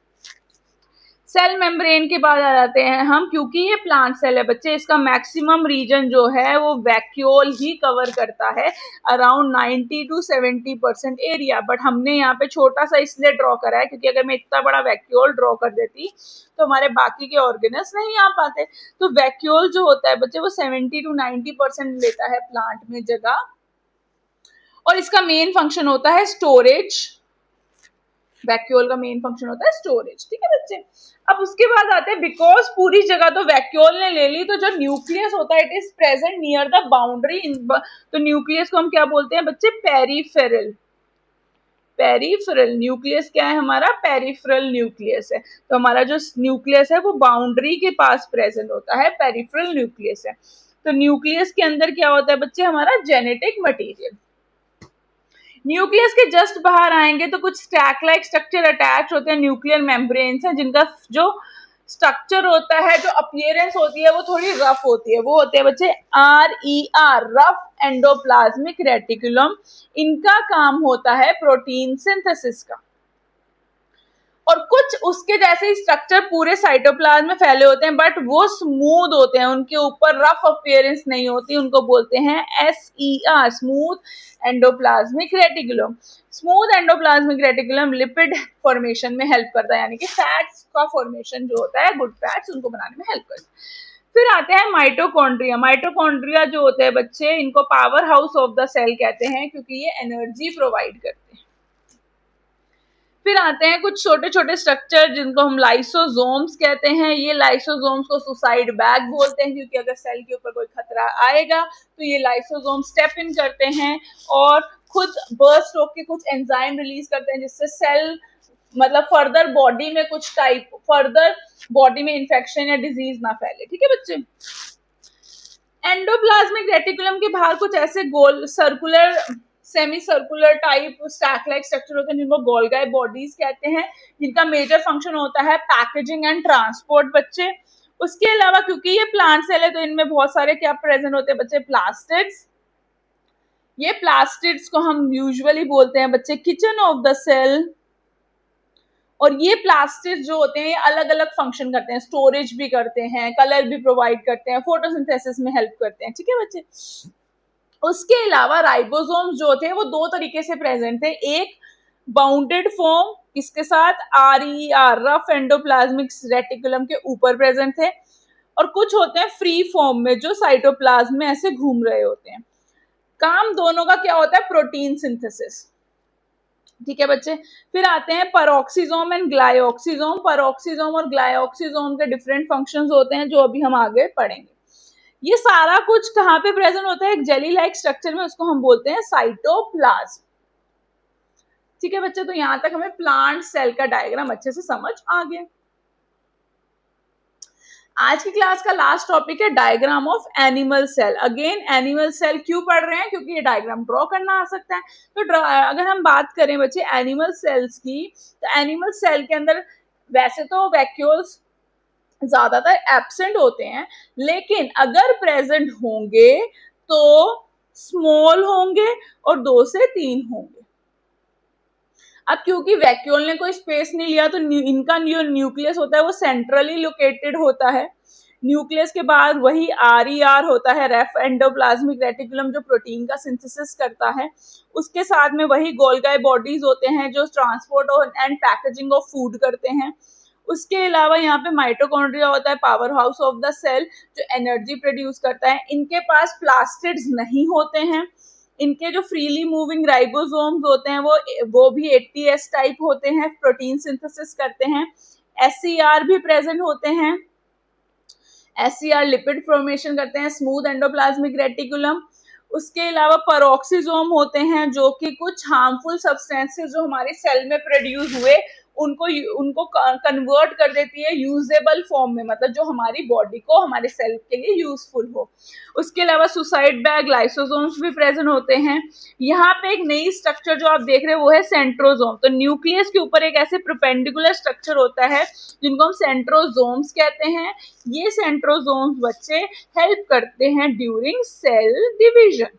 Cell membrane के बाद आ जाते हैं हम, क्योंकि ये प्लांट सेल है बच्चे, इसका मैक्सिमम रीजन जो है वो वैक्यूल ही कवर करता है, अराउंड 90 to 70% एरिया। बट हमने यहाँ पे छोटा सा इसलिए ड्रॉ करा है क्योंकि अगर मैं इतना बड़ा वैक्यूल ड्रॉ कर देती तो हमारे बाकी के ऑर्गेनल्स नहीं आ पाते। तो वैक्यूल जो होता है बच्चे वो 70 to 90% लेता है प्लांट में जगह, और इसका मेन फंक्शन होता है स्टोरेज। वैक्यूल का मेन फंक्शन होता है स्टोरेज। ठीक है बच्चे, अब उसके बाद आते हैं, बिकॉज पूरी जगह तो वैक्यूल ने ले ली, तो जो न्यूक्लियस होता है it is present near the boundary. तो न्यूक्लियस को हम क्या बोलते हैं बच्चे, पेरिफेरल। पेरिफेरल न्यूक्लियस क्या है हमारा, पेरिफेरल न्यूक्लियस है। तो हमारा जो न्यूक्लियस है वो बाउंड्री के पास प्रेजेंट होता है, पेरिफेरल न्यूक्लियस है। तो न्यूक्लियस के अंदर क्या होता है बच्चे, हमारा जेनेटिक मटीरियल। न्यूक्लियस के जस्ट बाहर आएंगे तो कुछ स्टैक लाइक स्ट्रक्चर अटैच होते हैं न्यूक्लियर मेम्ब्रेन से, जिनका जो स्ट्रक्चर होता है, जो अपीयरेंस होती है वो थोड़ी रफ होती है। वो होते हैं बच्चे RER, रफ एंडोप्लाज्मिक रेटिकुलम। इनका काम होता है प्रोटीन सिंथेसिस का। और कुछ उसके जैसे ही स्ट्रक्चर पूरे साइटोप्लाज्म में फैले होते हैं, बट वो स्मूथ होते हैं, उनके ऊपर रफ अपीयरेंस नहीं होती। उनको बोलते हैं SER, smooth endoplasmic reticulum. Smooth endoplasmic reticulum lipid formation में हेल्प करता है, यानी कि फैट्स का फॉर्मेशन जो होता है, गुड फैट्स, उनको बनाने में हेल्प करता है। फिर आते हैं माइटोकॉन्ड्रिया। माइटोकॉन्ड्रिया जो होते हैं बच्चे, इनको powerhouse of the cell कहते हैं क्योंकि ये एनर्जी प्रोवाइड करते हैं। फिर आते हैं कुछ छोटे छोटे स्ट्रक्चर जिनको हम लाइसोसोम्स कहते हैं। ये लाइसोसोम्स को सुसाइड बैग बोलते हैं क्योंकि अगर सेल के ऊपर कोई खतरा आएगा तो ये लाइसोसोम स्टेप इन करते हैं और खुद बर्स्ट होकर कुछ एंजाइम रिलीज करते हैं, जिससे सेल मतलब फर्दर बॉडी में कुछ टाइप, फर्दर बॉडी में इंफेक्शन या डिजीज ना फैले। ठीक है बच्चे, एंडोप्लाज्मिक रेटिकुलम के बाहर कुछ ऐसे गोल circular, semi circular type stack like structure होते हैं जिनको गोल्गाई बॉडीज कहते हैं, जिनका मेजर फंक्शन होता है पैकेजिंग एंड ट्रांसपोर्ट बच्चे। उसके अलावा क्योंकि ये प्लांट सेल है तो इनमें बहुत सारे क्या प्रेजेंट होते हैं बच्चे, प्लास्टिड्स। ये प्लास्टिड्स को हम यूजुअली बोलते हैं बच्चे किचन ऑफ द सेल। और ये प्लास्टिड्स जो होते हैं ये अलग अलग फंक्शन करते हैं, स्टोरेज भी करते हैं, कलर भी प्रोवाइड करते हैं, फोटोसिंथेसिस में हेल्प करते हैं। ठीक है बच्चे, उसके अलावा राइबोसोम्स जो थे वो दो तरीके से प्रेजेंट थे। एक बाउंडेड फॉर्म, इसके साथ RER, रफ एंडोप्लाज्मिक रेटिकुलम के ऊपर प्रेजेंट थे, और कुछ होते हैं फ्री फॉर्म में जो साइटोप्लाज्म में ऐसे घूम रहे होते हैं। काम दोनों का क्या होता है, प्रोटीन सिंथेसिस। ठीक है बच्चे, फिर आते हैं पेरोक्सिसोम एंड ग्लाइऑक्सिसोम। पेरोक्सिसोम और ग्लाइऑक्सिसोम के डिफरेंट फंक्शंस होते हैं जो अभी हम आगे पढ़ेंगे। ये सारा कुछ कहाँ पे प्रेजेंट होता है, एक जेली लाइक स्ट्रक्चर में, उसको हम बोलते हैं साइटोप्लाज्म। ठीक है बच्चे, तो यहां तक हमें प्लांट सेल का डायग्राम अच्छे से समझ आ गया। आज की क्लास का लास्ट टॉपिक है diagram of animal cell. Again animal cell क्यों पढ़ रहे हैं, क्योंकि ये डायग्राम ड्रॉ करना आ सकता है। तो अगर हम बात करें बच्चे एनिमल सेल्स की, तो एनिमल सेल के अंदर वैसे तो वैक्यूल्स ज्यादातर एब्सेंट होते हैं, लेकिन अगर प्रेजेंट होंगे तो स्मॉल होंगे और 2 से 3 होंगे। अब क्योंकि वैक्यूल ने कोई स्पेस नहीं लिया तो इनका जो न्यूक्लियस होता है वो सेंट्रली लोकेटेड होता है, न्यूक्लियस के बाद वही RER होता है, रेफ एंडोप्लाज्मिक रेटिकुलम, जो प्रोटीन का सिंथेसिस करता है। उसके साथ में वही गोल्गी बॉडीज होते हैं जो transport and packaging of food करते हैं। उसके अलावा यहाँ पे माइटोकॉन्ड्रिया होता है, powerhouse of the cell, जो एनर्जी प्रोड्यूस करता है। इनके पास प्लास्टिड्स नहीं होते हैं। इनके जो फ्रीली मूविंग राइबोसोम्स होते हैं वो भी ATS टाइप होते हैं, प्रोटीन सिंथेसिस करते हैं। SCR भी प्रेजेंट होते हैं। SCR लिपिड फॉर्मेशन करते हैं, स्मूथ एंडोप्लाज्मिक रेटिकुलम। उसके अलावा पेरोक्सिसोम होते हैं जो कि कुछ हार्मफुल सब्सटेंसेस जो हमारे सेल में प्रोड्यूस हुए उनको कन्वर्ट कर देती है यूजेबल फॉर्म में, मतलब जो हमारी बॉडी को, हमारे सेल के लिए यूजफुल हो। उसके अलावा सुसाइड बैग, लाइसोसोम्स भी प्रेजेंट होते हैं। यहाँ पे एक नई स्ट्रक्चर जो आप देख रहे हैं वो है सेंट्रोसोम। तो न्यूक्लियस के ऊपर एक ऐसे परपेंडिकुलर स्ट्रक्चर होता है जिनको हम सेंट्रोसोम्स कहते हैं। ये सेंट्रोसोम्स बच्चे हेल्प करते हैं ड्यूरिंग सेल डिवीजन।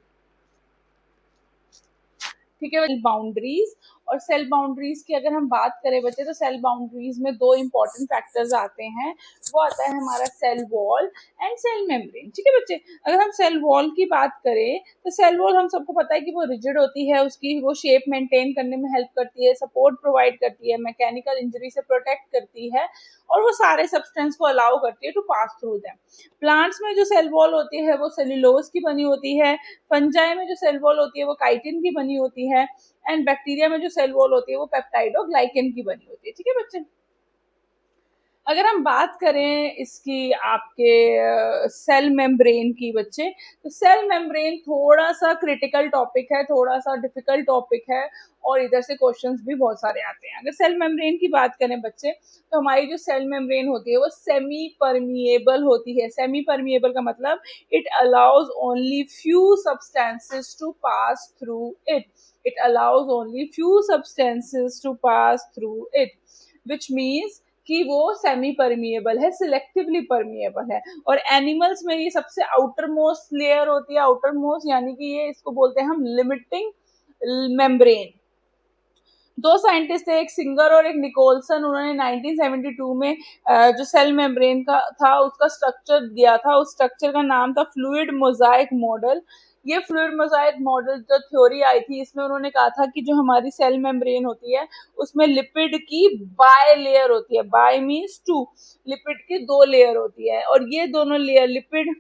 ठीक है, बाउंड्रीज। और सेल बाउंड्रीज की अगर हम बात करें बच्चे, तो सेल बाउंड्रीज में दो इंपॉर्टेंट फैक्टर्स आते हैं। वो आता है हमारा cell wall and cell membrane. ठीक है बच्चे, अगर हम सेल वॉल की बात करें तो सेल वॉल हम सबको पता है कि वो रिजिड होती है, उसकी वो शेप मेंटेन करने में हेल्प करती है, सपोर्ट प्रोवाइड करती है, मैकेनिकल इंजरी से प्रोटेक्ट करती है, और वो सारे सब्सटेंस को अलाउ करती है to pass through them. Plants में जो सेल वॉल होती है वो सेल्यूलोज की बनी होती है। फंजाई में जो सेल वॉल होती है वो काइटिन की बनी होती है। एंड बैक्टीरिया में जो सेल वॉल होती है वो पेप्टाइड और ग्लाइकेन की बनी होती है। ठीक है बच्चे, अगर हम बात करें इसकी आपके सेल मेम्ब्रेन की बच्चे, तो सेल मेम्ब्रेन थोड़ा सा क्रिटिकल टॉपिक है, थोड़ा सा डिफिकल्ट टॉपिक है, और इधर से क्वेश्चंस भी बहुत सारे आते हैं। अगर सेल मेम्ब्रेन की बात करें बच्चे, तो हमारी जो सेल मेम्ब्रेन होती है वो सेमी परमिएबल होती है। सेमी परमिएबल का मतलब it allows only few substances to pass through it. It allows only few substances to pass through it, which means कि वो सेमी परमिएबल है, सिलेक्टिवली परमिएबल है। और एनिमल्स में ये सबसे आउटर मोस्ट लेयर होती है, आउटर मोस्ट, यानी कि ये इसको बोलते हैं हम लिमिटिंग मेम्ब्रेन। दो साइंटिस्ट थे, एक सिंगर और एक निकोलसन, उन्होंने 1972 में जो सेल मेम्ब्रेन का था उसका स्ट्रक्चर दिया था। उस स्ट्रक्चर का नाम था फ्लूइड मोजाइक मॉडल। ये फ्लूइड मोजाइक मॉडल जो थ्योरी आई थी, इसमें उन्होंने कहा था कि जो हमारी सेल मेम्ब्रेन होती है उसमें लिपिड की बाय लेयर होती है। बाय मीन्स टू, लिपिड की दो लेयर होती है, और ये दोनों लेयर लिपिड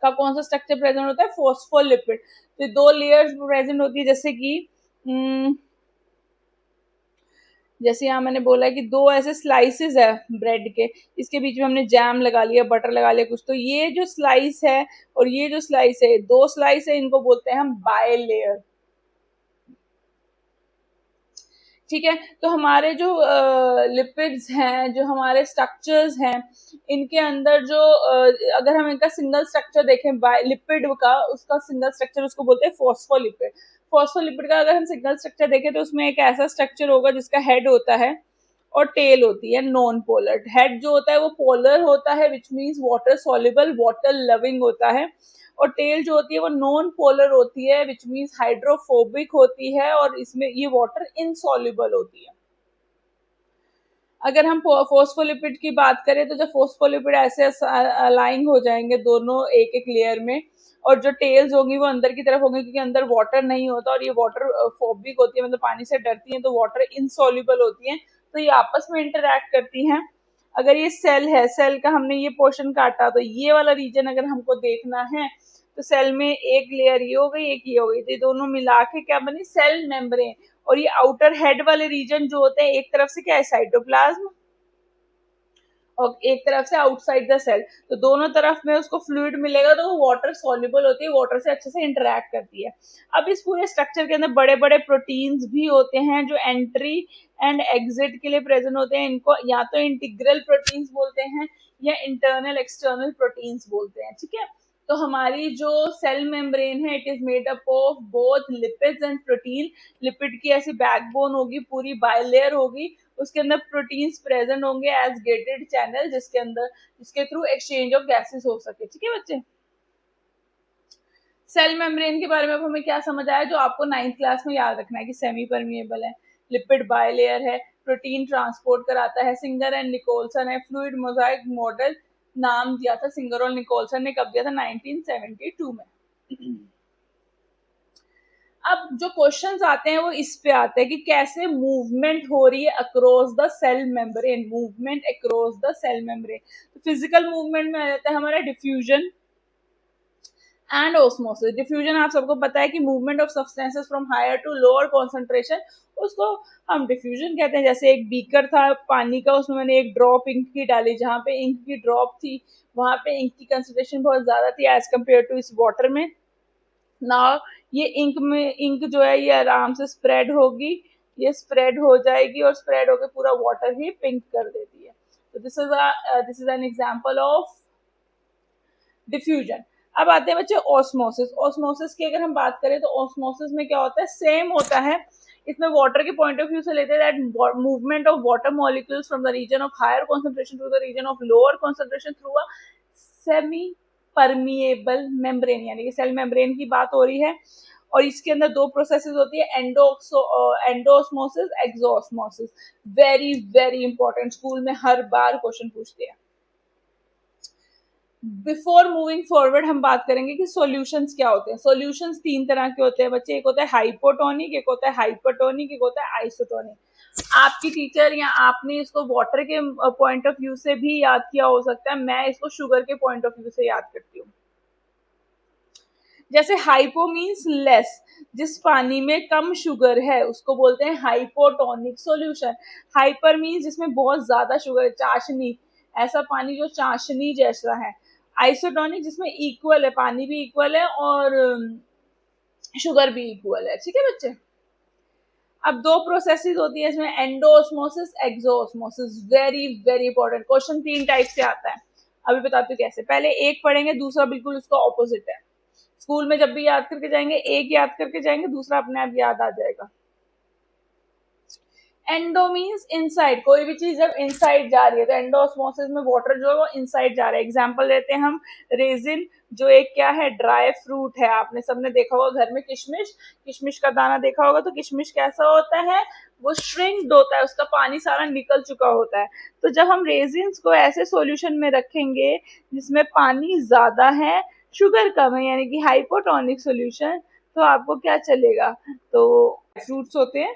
का कौन सा स्ट्रक्चर प्रेजेंट होता है? फॉस्फोलिपिड। तो दो लेयर्स प्रेजेंट होती है, जैसे यहाँ मैंने बोला कि दो ऐसे स्लाइसेस है ब्रेड के, इसके बीच में हमने जैम लगा लिया, बटर लगा लिया कुछ, तो ये जो स्लाइस है और ये जो स्लाइस है, दो स्लाइस है, इनको बोलते हैं हम बाय लेयर। ठीक है, तो हमारे जो लिपिड्स हैं, जो हमारे स्ट्रक्चर्स हैं, इनके अंदर जो अगर हम इनका सिंगल स्ट्रक्चर देखें बाय लिपिड का, उसका सिंगल स्ट्रक्चर उसको बोलते हैं फॉस्फोलिपिड। फॉस्फोलिपिड का अगर हम सिंगल स्ट्रक्चर देखें तो उसमें एक ऐसा स्ट्रक्चर होगा जिसका हेड होता है और टेल होती है नॉन पोलर। हेड जो होता है वो पोलर होता है, which means water soluble, water loving होता है, और टेल जो होती है वो नॉन पोलर होती है, विच मीन्स हाइड्रोफोबिक होती है, और इसमें ये वाटर इनसॉल्युबल होती है। अगर हम फॉस्फोलिपिड की बात करें तो जब फॉस्फोलिपिड ऐसे अलाइन हो जाएंगे दोनों एक एक लेयर में, और जो टेल्स होंगी वो अंदर की तरफ होंगी क्योंकि अंदर वाटर नहीं होता, और ये वाटर फोबिक होती है, मतलब पानी से डरती हैं, तो वाटर इनसॉल्युबल होती हैं, तो ये आपस में इंटरैक्ट करती हैं। अगर ये सेल है, सेल का हमने ये पोर्शन काटा, तो ये वाला रीजन अगर हमको देखना है तो सेल में एक लेयर ये हो गई, एक ये हो गई, तो ये दोनों मिला के क्या बनी? Cell membrane. और ये आउटर हेड वाले रीजन जो होते हैं, एक तरफ से क्या है? साइटोप्लाज्म, और एक तरफ से आउटसाइड द सेल, तो दोनों तरफ में उसको फ्लूइड मिलेगा, तो वो वाटर सॉल्युबल होती है, वाटर से अच्छे से इंटरेक्ट करती है। अब इस पूरे स्ट्रक्चर के अंदर बड़े बड़े प्रोटीन्स भी होते हैं जो एंट्री एंड एग्जिट के लिए प्रेजेंट होते हैं। इनको या तो इंटीग्रल प्रोटीन्स बोलते हैं या इंटरनल एक्सटर्नल प्रोटीन्स बोलते हैं। ठीक है, तो हमारी जो सेल मेम्ब्रेन है, it is made up of both lipids and protein. Lipid की ऐसी बैकबोन होगी, पूरी बायलेयर होगी, उसके अंदर प्रोटीन्स प्रेजेंट होंगे एज गेटेड चैनल, जिसके थ्रू एक्सचेंज ऑफ गैसेस हो सके। ठीक है बच्चे, सेल मेम्ब्रेन के बारे में अब हमें क्या समझ आया जो आपको 9th क्लास में याद रखना है कि सेमी परमिएबल है, लिपिड बायलेयर है, प्रोटीन ट्रांसपोर्ट कराता है, सिंगर एंड निकोलसन है, फ्लूइड मोजाइक मॉडल नाम दिया था सिंगर और निकोलसन ने, कब दिया था? 1972 में। अब जो क्वेश्चंस आते हैं वो इस पे आते हैं कि कैसे मूवमेंट हो रही है across the cell membrane, movement across the cell membrane. तो फिजिकल मूवमेंट में आ जाता है हमारा डिफ्यूजन एंड ऑस्मोसिस। डिफ्यूजन आप सबको पता है कि movement of substances from higher to lower concentration, उसको हम डिफ्यूजन कहते हैं। जैसे एक बीकर था पानी का, उसमें मैंने एक ड्रॉप इंक की डाली, जहाँ पे इंक की ड्रॉप थी वहां पे इंक की कंसेंट्रेशन बहुत ज्यादा थी एज कम्पेयर टू इस वाटर में। ना ये इंक जो है ये आराम से स्प्रेड होगी, ये स्प्रेड हो जाएगी और स्प्रेड होकर पूरा वाटर ही पिंक कर देती है। तो this is an example of diffusion. अब आते हैं बच्चे ऑस्मोसिस। ऑस्मोसिस की अगर हम बात करें तो ऑस्मोसिस में क्या होता है? सेम होता है, इसमें वाटर के पॉइंट ऑफ व्यू से लेते हैं that movement of water molecules from the region of higher concentration to the region of lower concentration through a semi permeable membrane, यानी कि सेल मेम्ब्रेन की बात हो रही है। और इसके अंदर दो प्रोसेसेस होती है, endosmosis, exosmosis. Very very important, school में हर बार क्वेश्चन पूछते हैं। बिफोर मूविंग फॉरवर्ड हम बात करेंगे कि सॉल्यूशंस क्या होते हैं। सॉल्यूशंस तीन तरह के होते हैं बच्चे, एक होता है हाइपोटोनिक, एक होता है हाइपरटोनिक, एक होता है आइसोटोनिक। आपकी टीचर या आपने इसको वाटर के पॉइंट ऑफ व्यू से भी याद किया हो सकता है, मैं इसको शुगर के पॉइंट ऑफ व्यू से याद करती हूँ। जैसे हाइपो मीन्स लेस, जिस पानी में कम शुगर है उसको बोलते हैं हाइपोटोनिक सॉल्यूशन। हाइपर मीन्स जिसमें बहुत ज्यादा शुगर है, चाशनी, ऐसा पानी जो चाशनी जैसा है। आइसोटोनिक जिसमें इक्वल है, पानी भी इक्वल है और शुगर भी इक्वल है। ठीक है बच्चे। अब दो प्रोसेसेस होती है इसमें, endosmosis, exosmosis. Very very important question, तीन टाइप से आता है। अभी बताती हूँ कैसे। पहले एक पढ़ेंगे, दूसरा बिल्कुल उसका ऑपोजिट है। स्कूल में जब भी याद करके जाएंगे, एक याद करके जाएंगे, दूसरा अपने आप याद आ जाएगा। एंडो मीन्स इनसाइड, कोई भी चीज जब इनसाइड जा रही है तो एंडोऑस्मोसिस में वाटर जो है वो इनसाइड जा रहा है। एग्जांपल लेते हैं हम, रेजिन जो एक क्या है? ड्राई फ्रूट है। आपने सबने देखा होगा घर में किशमिश, किशमिश का दाना देखा होगा। तो किशमिश कैसा होता है? वो श्रिंक्ड होता है, उसका पानी सारा निकल चुका होता है। तो जब हम रेजिन्स को ऐसे सॉल्यूशन में रखेंगे जिसमें पानी ज्यादा है, शुगर कम है, यानी कि हाइपोटोनिक सॉल्यूशन, तो आपको क्या चलेगा? तो फ्रूट्स होते हैं,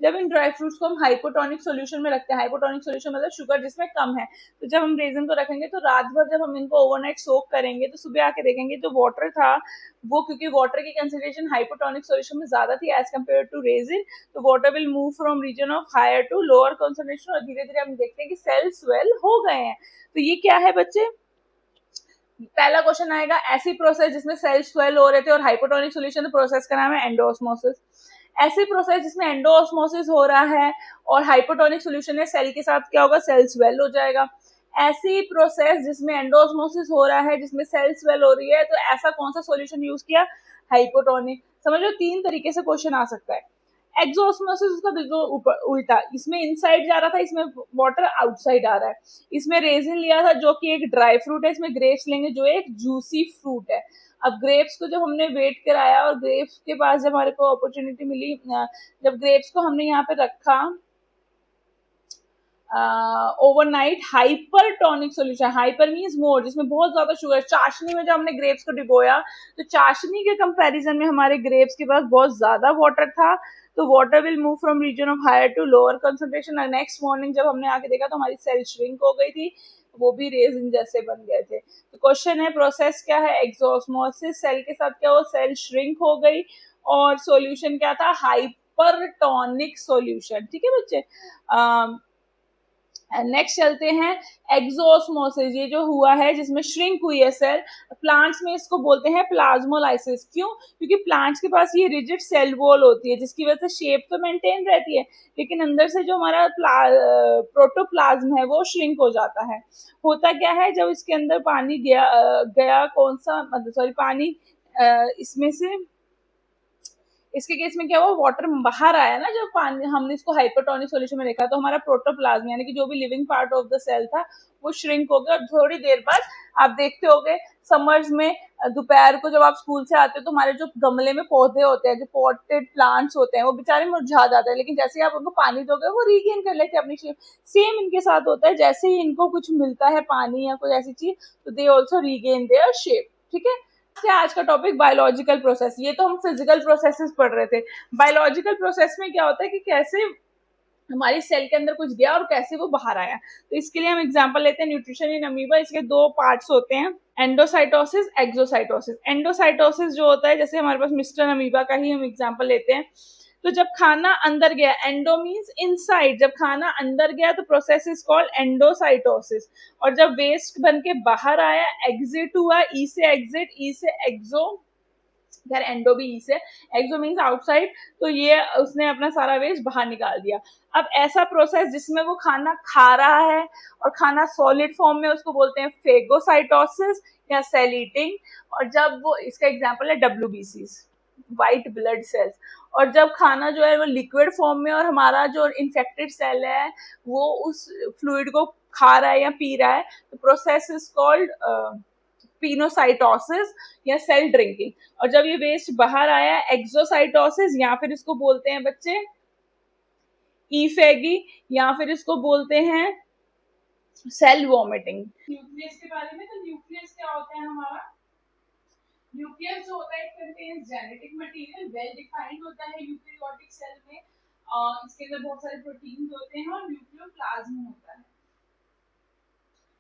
जब इन ड्राई फ्रूट्स को हम हाइपोटोनिक सॉल्यूशन में रखते हैं, हाइपोटोनिक सॉल्यूशन मतलब शुगर जिसमें कम है, तो जब हम रेजिन को रखेंगे तो रात भर जब हम इनको ओवरनाइट सोक करेंगे तो सुबह आके देखेंगे जो वाटर था वो, क्योंकि वाटर की कंसेंट्रेशन हाइपोटोनिक सॉल्यूशन में ज्यादा थी एज कम्पेयर टू रेजिन, तो water will move from region of higher to lower concentration और धीरे धीरे हम देखते हैं कि सेल स्वेल हो गए हैं। तो ये क्या है बच्चे? पहला क्वेश्चन आएगा, ऐसी प्रोसेस जिसमें सेल स्वेल हो रहे थे और हाइपोटोनिक सॉल्यूशन, प्रोसेस का नाम है एंडोऑस्मोसिस। ऐसी प्रोसेस जिसमें एंडोऑस्मोसिस हो रहा है और हाइपोटोनिक सॉल्यूशन है, सेल के साथ क्या होगा? सेल स्वेल हो जाएगा। ऐसी प्रोसेस जिसमें एंडोऑस्मोसिस हो रहा है, जिसमें सेल स्वेल हो रही है, तो ऐसा कौन सा सॉल्यूशन यूज किया? हाइपोटोनिक। समझ लो, तीन तरीके से क्वेश्चन आ सकता है। एक्सोऑस्मोसिस उसका बिल्कुल उल्टा, इसमें इनसाइड जा रहा था, इसमें वाटर आउटसाइड आ रहा है। इसमें रेजिन लिया था जो कि एक ड्राई फ्रूट है, इसमें ग्रेप्स लेंगे जो एक जूसी फ्रूट है। अब ग्रेप्स को जब हमने वेट कराया और ग्रेप्स के पास जब हमारे को अपॉर्चुनिटी मिली, जब ग्रेप्स को हमने यहाँ पे रखा overnight, hypertonic solution, hyper means more, जिसमें बहुत ज्यादा शुगर, चाशनी में जब हमने ग्रेप्स को डिबोया तो चाशनी के कंपैरिजन में हमारे ग्रेप्स के पास बहुत ज्यादा वाटर था, तो water will move from region of higher to lower concentration. Next morning जब हमने आके देखा तो हमारी सेल श्रिंक हो गई थी, वो भी रेजिन जैसे बन गए थे। तो क्वेश्चन है, प्रोसेस क्या है? एक्सोऑस्मोसिस। सेल के साथ क्या हो? सेल श्रिंक हो गई और सॉल्यूशन क्या था? Hypertonic solution. ठीक है बच्चे। नेक्स्ट चलते हैं, एक्सोऑस्मोसिस। ये जो हुआ है जिसमें श्रिंक हुई है सेल, प्लांट्स में इसको बोलते हैं प्लाज्मोलाइसिस। क्यों? क्योंकि प्लांट्स के पास ये रिजिड सेल वॉल होती है जिसकी वजह से शेप तो मेंटेन रहती है, लेकिन अंदर से जो हमारा प्रोटोप्लाज्म है वो श्रिंक हो जाता है। होता क्या है, जब इसके अंदर पानी गया कौन सा, मतलब सॉरी, पानी इसमें से इसके केस में क्या हुआ, वाटर बाहर आया ना, जब पानी हमने इसको हाइपरटोनिक सॉल्यूशन में देखा, तो हमारा प्रोटोप्लाज्म यानी कि जो भी living part of the cell था वो श्रिंक हो गया। और थोड़ी देर बाद आप देखते होगे समर्स में दोपहर को जब आप स्कूल से आते हो तो हमारे जो गमले में पौधे होते हैं, जो पॉटेड प्लांट्स होते हैं, वो बेचारे मुरझा जाते हैं, लेकिन जैसे ही आप उनको पानी दोगे वो रीगेन कर लेते हैं अपनी शेप। सेम इनके साथ होता है, जैसे ही इनको कुछ मिलता है पानी या कोई ऐसी चीज, तो they also regain their shape. ठीक है, आज का टॉपिक बायोलॉजिकल प्रोसेस। ये तो हम फिजिकल प्रोसेसेस पढ़ रहे थे। बायोलॉजिकल प्रोसेस में क्या होता है कि कैसे हमारी सेल के अंदर कुछ गया और कैसे वो बाहर आया। तो इसके लिए हम एग्जांपल लेते हैं न्यूट्रिशन इन अमीबा। इसके दो पार्ट्स होते हैं, एंडोसाइटोसिस, एक्सोसाइटोसिस। एंडोसाइटोसिस जो होता है, जैसे हमारे पास मिस्टर अमीबा का ही हम एग्जांपल लेते हैं, तो जब खाना अंदर गया, एंडो मीन्स इनसाइड, जब खाना अंदर गया तो प्रोसेस इज कॉल्ड एंडोसाइटोसिस। और जब वेस्ट बन के बाहर आया, एग्जिट हुआ, ई से एग्जिट, ई से एक्सो, यार एंडो भी ई से, एक्सो मीन्स आउटसाइड, तो ये उसने अपना सारा वेस्ट बाहर निकाल दिया। अब ऐसा प्रोसेस जिसमें वो खाना खा रहा है और खाना सॉलिड फॉर्म में, उसको बोलते हैं फेगोसाइटोसिस या सेल ईटिंग। और जब वो, इसका एग्जांपल है डब्ल्यूबीसीज, व्हाइट ब्लड सेल्स। और जब खाना जो है वो लिक्विड फॉर्म में और हमारा जो इन्फेक्टेड सेल है वो उस फ्लूइड को खा रहा है या पी रहा है, तो प्रोसेस इज कॉल्ड पिनोसाइटोसिस या सेल ड्रिंकिंग। और जब ये वेस्ट बाहर आया, एक्सोसाइटोसिस, या फिर इसको बोलते हैं बच्चे ईफेगी, या फिर इसको बोलते हैं सेल वॉमिटिंग। न्यूक्लियस के बारे में, तो न्यूक्लियस क्या होता है हमारा, न्यूक्लियस जो होता है it contains genetic material, well defined होता है यूकेरियोटिक सेल में। इसके अंदर बहुत सारे प्रोटीन्स होते हैं और न्यूक्लियोप्लाज्म होता है।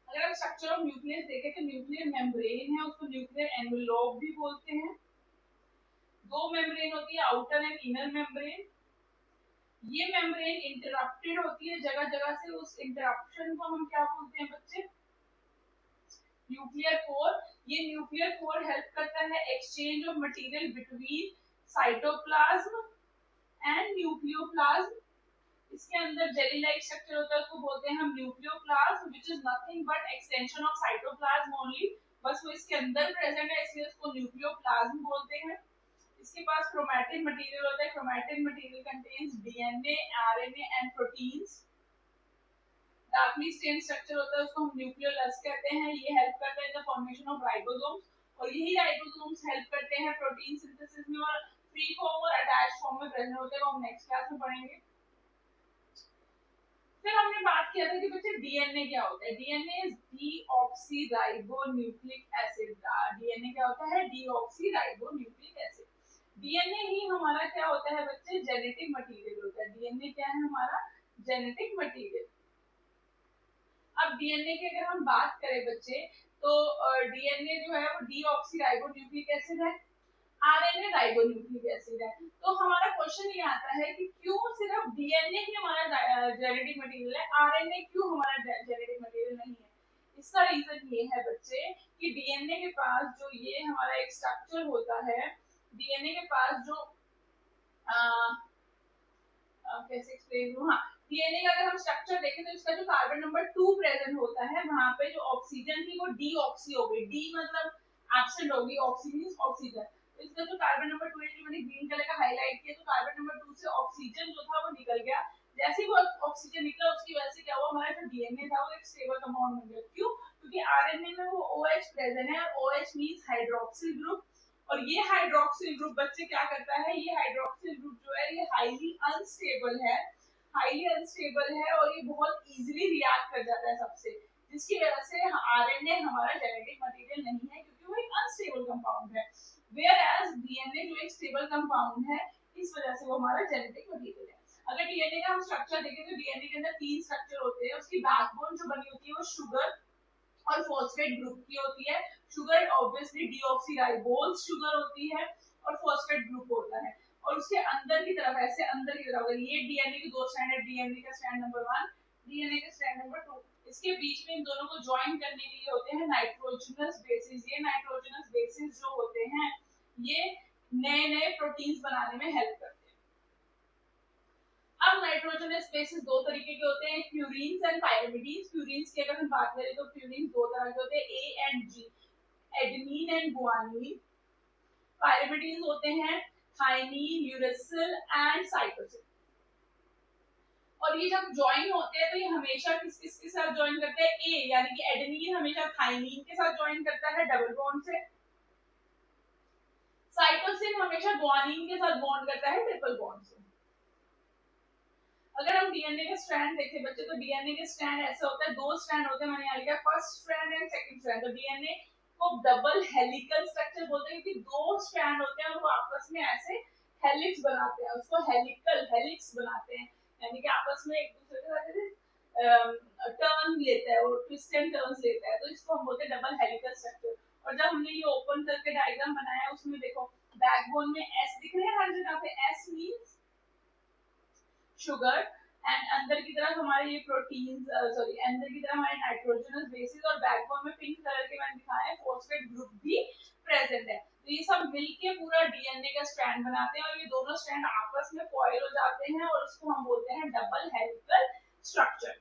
अगर आप स्ट्रक्चर ऑफ न्यूक्लियस देखें तो न्यूक्लियर मेम्ब्रेन है, उसको न्यूक्लियर एनवेलोप भी बोलते हैं। दो मेम्ब्रेन होती है, आउटर एंड इनर मेम्ब्रेन। ये मेम्ब्रेन इंटरप्टेड होती है जगह जगह से, उस इंटरप्शन को हम क्या बोलते हैं बच्चे, न्यूक्लियर कोर। ये न्यूक्लियर कोर हेल्प करता है exchange of material between cytoplasm and nucleoplasm. इसके अंदर जेली लाइक स्ट्रक्चर होता है, उसको बोलते हैं हम nucleoplasm, which is nothing but extension of cytoplasm only. बस वो इसके अंदर प्रेजेंट है, इसलिए उसको न्यूक्लियोप्लाज्म बोलते हैं। इसके पास क्रोमैटिन मटेरियल होता है। Chromatin material contains DNA, RNA and proteins. Darkly stained structure होता है, उसको हम न्यूक्लियोलस कहते हैं। ये हेल्प करता है in the formation of ribosomes, और यही राइबोसोम्स हेल्प करते हैं प्रोटीन सिंथेसिस में, और फ्री फॉर्म और अटैच्ड फॉर्म में प्रेजेंट होते हैं, वो हम नेक्स्ट क्लास में पढ़ेंगे। फिर हमने बात किया था कि बच्चे डीएनए क्या होता है। DNA is deoxyribonucleic acid. DNA क्या होता है, डीऑक्सीराइबोन्यूक्लिक एसिड। डीएनए ही हमारा क्या होता है बच्चे, जेनेटिक मटेरियल होता है। डीएनए क्या है हमारा, जेनेटिक मटेरियल। अब डीएनए की अगर हम बात करें बच्चे, तो डीएनए जो है वो डीऑक्सीराइबोन्यूक्लिक एसिड है, आरएनए राइबोन्यूक्लिक एसिड है। तो हमारा क्वेश्चन ये आता है कि क्यों सिर्फ डीएनए ही हमारा जेनेटिक मटेरियल है, आरएनए क्यों हमारा जेनेटिक मटेरियल नहीं है। इसका रीजन ये है बच्चे कि डीएनए के पास जो ये हमारा एक स्ट्रक्चर होता है, डीएनए के पास जो कैसे एक्सप्लेन करूं, हाँ, डीएनए का अगर हम स्ट्रक्चर देखें तो इसका जो कार्बन नंबर 2 प्रेजेंट होता है, वहां पे जो ऑक्सीजन थी वो डीऑक्सी हो गई। डी मतलब एब्सेंट होगी, ऑक्सी मींस ऑक्सीजन। तो इसका जो कार्बन नंबर 2 है, जो मैंने ग्रीन कलर का हाईलाइट किया, तो कार्बन नंबर 2 से ऑक्सीजन जो था वो निकल गया। जैसे ही वो ऑक्सीजन निकला, उसकी वजह से क्या हुआ, हमारा जो डीएनए था वो एक स्टेबल कंपाउंड बन गया। क्यों, क्योंकि आरएनए में वो OH प्रेजेंट है, और OH मींस हाइड्रोक्सिल ग्रुप। और ये हाइड्रोक्सिल ग्रुप बच्चे क्या करता है, ये हाइड्रोक्सिल ग्रुप जो है ये हाईली अनस्टेबल है, हाईली अनस्टेबल है, और ये बहुत इजीली रिएक्ट कर जाता है सबसे, जिसकी वजह से आरएनए हमारा जेनेटिक मटेरियल नहीं है, क्योंकि वो एक अनस्टेबल कंपाउंड है। वेयर एज डीएनए जो एक स्टेबल कंपाउंड है, इस वजह से वो हमारा जेनेटिक मटेरियल है। अगर डीएनए का हम स्ट्रक्चर देखें तो डीएनए के अंदर 3 स्ट्रक्चर होते हैं। उसकी बैकबोन जो बनी होती है वो शुगर और फॉस्फेट ग्रुप की होती है। शुगर ऑब्वियसली डीऑक्सीराइबोज शुगर होती है, और फॉस्फेट ग्रुप होता है। और उसके अंदर की तरफ, ऐसे अंदर की तरफ, ये डीएनए के दो स्ट्रैंड है, डीएनए का स्ट्रैंड नंबर 1, डीएनए का स्ट्रैंड नंबर 2, इसके बीच में इन दोनों को ज्वाइन करने के लिए होते हैं नाइट्रोजनस बेसिस। ये नाइट्रोजनस बेसिस जो होते हैं ये नए नए प्रोटीन्स बनाने में हेल्प करते हैं। अब नाइट्रोजनस बेसिस दो तरीके के होते हैं, प्यूरीन्स एंड पायरिमिडीन्स। प्यूरीन्स की अगर हम बात करें तो प्यूरीन्स दो तरह के होते हैं, A and G, adenine and guanine. Pyrimidines होते हैं थाइमीन, यूरेसिल एंड साइटोसिन। और ये जब ज्वाइन होते हैं तो ये हमेशा किस किस के साथ ज्वाइन करते हैं? ए, यानी कि एडेनिन हमेशा थाइमीन के साथ ज्वाइन करता है डबल बॉन्ड से। साइटोसिन हमेशा ग्वानिन के साथ बॉन्ड करता है ट्रिपल बॉन्ड से। अगर हम डीएनए का स्ट्रैंड देखें बच्चे, तो डीएनए के स्ट्रैंड ऐसे होता है, दो स्ट्रैंड होते हैं, मैंने यहाँ लिखा first strand and second strand. तो डीएनए को डबल हेलिकल स्ट्रक्चर बोलते हैं क्योंकि दो स्ट्रैंड होते हैं और वो आपस में ऐसे हेलिक्स बनाते हैं, उसको हेलिकल हेलिक्स बनाते हैं, यानी कि आपस में एक दूसरे के साथ टर्न लेता है, वो ट्विस्ट एंड टर्न्स लेता है, तो इसको हम बोलते हैं डबल हेलिकल स्ट्रक्चर। और जब हमने ये ओपन करके डायग्राम बनाया उसमें देखो बैकबोन में एस दिख रहे हैं हर जगह पे, एस मींस शुगर, एंड अंदर की तरफ हमारे ये प्रोटीन्स, सॉरी अंदर की तरफ हमारे नाइट्रोजनस बेसिस, और बैकबोन में पिंक कलर के मैंने दिखाया है फॉस्फेट ग्रुप भी प्रेजेंट है। तो ये सब मिलके पूरा डीएनए का स्ट्रैंड बनाते हैं और ये दोनों स्ट्रैंड आपस में कॉइल हो जाते हैं और उसको हम बोलते हैं डबल हेलिकल स्ट्रक्चर।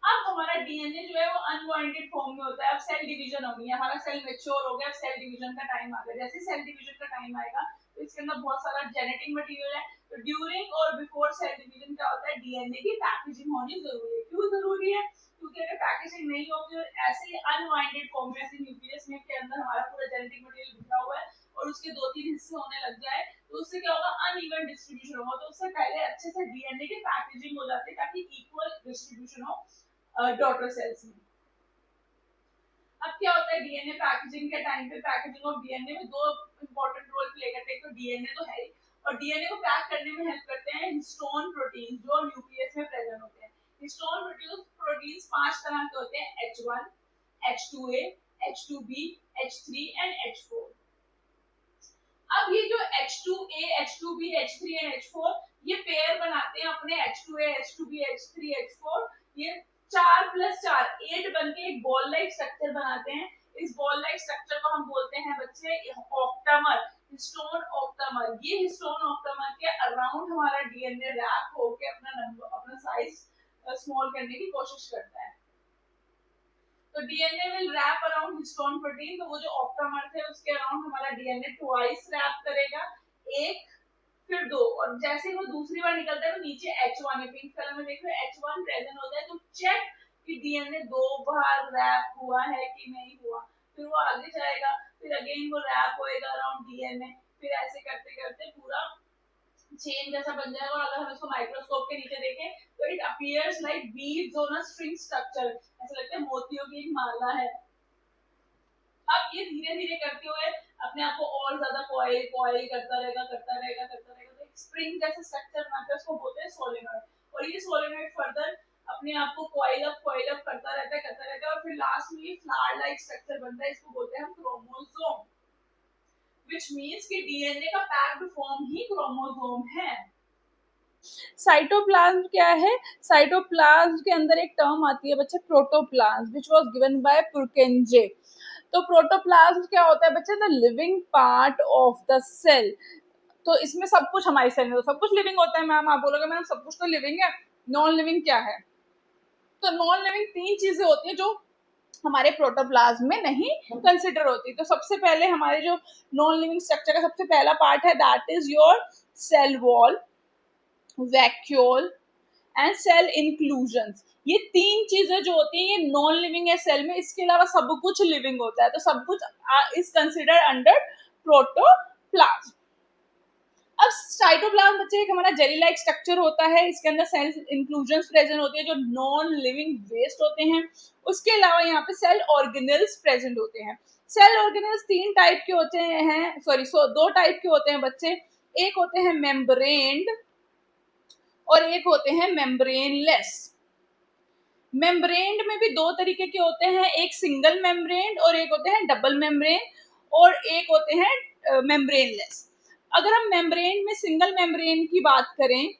अब हमारा डीएनए जो है वो अनवाइंडेड फॉर्म में होता है। अब सेल डिवीजन होगी, हमारा सेल मैच्योर हो गया, अब सेल डिवीजन का टाइम आ गया। जैसे सेल डिवीजन का टाइम आएगा तो इसके अंदर बहुत सारा जेनेटिक मटेरियल है, तो ड्यूरिंग और बिफोर सेल डिवीजन क्या होता है, डीएनए की पैकेजिंग होनी जरूरी है। क्यों जरूरी है? क्योंकि अगर पैकेजिंग नहीं होगी और ऐसे ही अनवाइंडेड फॉर्म में, ऐसे न्यूक्लियस में के अंदर हमारा पूरा जेनेटिक मटेरियल बिखरा हुआ है और उसके दो तीन हिस्से होने लग जाए, तो उससे क्या होगा, अनइवन डिस्ट्रीब्यूशन होगा। तो उससे पहले अच्छे से डीएनए की पैकेजिंग हो जाती है ताकि इक्वल डिस्ट्रीब्यूशन हो डॉटर सेल्स में। अब क्या होता है डीएनए पैकेजिंग के टाइम पे, पैकेजिंग ऑफ डीएनए में दो इंपॉर्टेंट रोल प्ले करते हैं। तो डीएनए तो है ही, और डीएनए को पैक करने में हेल्प करते हैं हिस्टोन प्रोटीन जो न्यूक्लियस में प्रेजेंट होते हैं। हिस्टोन प्रोटीन्स 5 तरह के होते हैं, H1, H2A, H2B, H3 and H4। अब ये जो H2A, H2B, H3 and H4 ये पेयर बनाते हैं अपने H2A, H2B, H3, H4, ये 4 + 4 8 बनके एक बॉल लाइक स्ट्रक्चर बनाते हैं। इस बॉल लाइक स्ट्रक्चर को हम बोलते हैं बच्चे ऑक्टामर, हिस्टोन ऑक्टामर। ये हिस्टोन ऑक्टामर के अराउंड हमारा डीएनए रैप होके अपना साइज स्मॉल करने की कोशिश करता है। तो DNA will wrap around histone protein, तो वो जो ऑक्टामर थे उसके अराउंड हमारा डीएनए ट्वाइस रैप करेगा, एक फिर दो, और जैसे ही वो दूसरी बार निकलता है तो नीचे H1 है, पिंक कलर में देखो H1 प्रेजेंट होता है, तो चेक कि डीएनए 2 बार रैप हुआ है कि नहीं हुआ। फिर वो आगे जाएगा, फिर अगेन वो रैप होएगा अराउंड डीएनए, फिर ऐसे करते करते पूरा चेन जैसा बन जाएगा। और अगर हम इसको माइक्रोस्कोप के नीचे देखें तो it appears like beads on a string structure, ऐसा लगता है मोतियों की एक माला है। अब ये धीरे धीरे करते हुए अपने आप को और ज्यादा कॉइल कॉइल करता रहेगा तो एक स्प्रिंग जैसा स्ट्रक्चर बनाता है, उसको बोलते हैं सोलेनॉइड। और ये सोलेनॉइड फर्दर अपने आप को कॉइल अप करता रहता है और फिर लास्ट में ये फ्लावर लाइक स्ट्रक्चर बनता है, इसको बोलते हैं हम क्रोमोसोम, व्हिच मींस कि डीएनए का पैक्ड फॉर्म ही क्रोमोसोम है। साइटोप्लाज्म क्या है? साइटोप्लाज्म के अंदर एक टर्म आती है बच्चे protoplasm, which was given by Purkinje. तो प्रोटोप्लाज्म क्या होता है बच्चे? The living part of the cell. तो इसमें सब कुछ हमारी सेल में, तो सब कुछ लिविंग होता है मैम, आप बोलोगे मैम सब कुछ तो लिविंग है, नॉन लिविंग क्या है? तो नॉन लिविंग 3 चीजें होती है जो हमारे प्रोटोप्लाज्म में नहीं कंसिडर होती। तो सबसे पहले हमारे जो नॉन लिविंग स्ट्रक्चर का सबसे पहला पार्ट है, that is your cell wall, vacuole and cell inclusions. ये 3 चीजें जो होती हैं ये नॉन लिविंग है सेल में, इसके अलावा सब कुछ लिविंग होता है। तो सब कुछ इज कंसिडर्ड अंडर प्रोटोप्लाज्म। अब साइटोप्लाज्म बच्चे एक हमारा जेली लाइक स्ट्रक्चर होता है, इसके अंदर सेल इंक्लूजन्स प्रेजेंट होते हैं जो नॉन लिविंग वेस्ट होते हैं। उसके अलावा यहाँ पे सेल ऑर्गेनेल्स प्रेजेंट होते हैं। सेल ऑर्गेनेल्स 3 टाइप के होते हैं, सॉरी 2 टाइप के होते हैं बच्चे, एक होते हैं मेम्ब्रेन्ड और एक होते हैं मेम्ब्रेनलेस। मेम्ब्रेन्ड में भी 2 तरीके के होते हैं, एक सिंगल मेम्ब्रेन और एक होते हैं डबल मेम्ब्रेन, और एक होते हैं मेम्ब्रेनलेस। अगर हम मेम्ब्रेन में सिंगल मेम्ब्रेन की बात करें,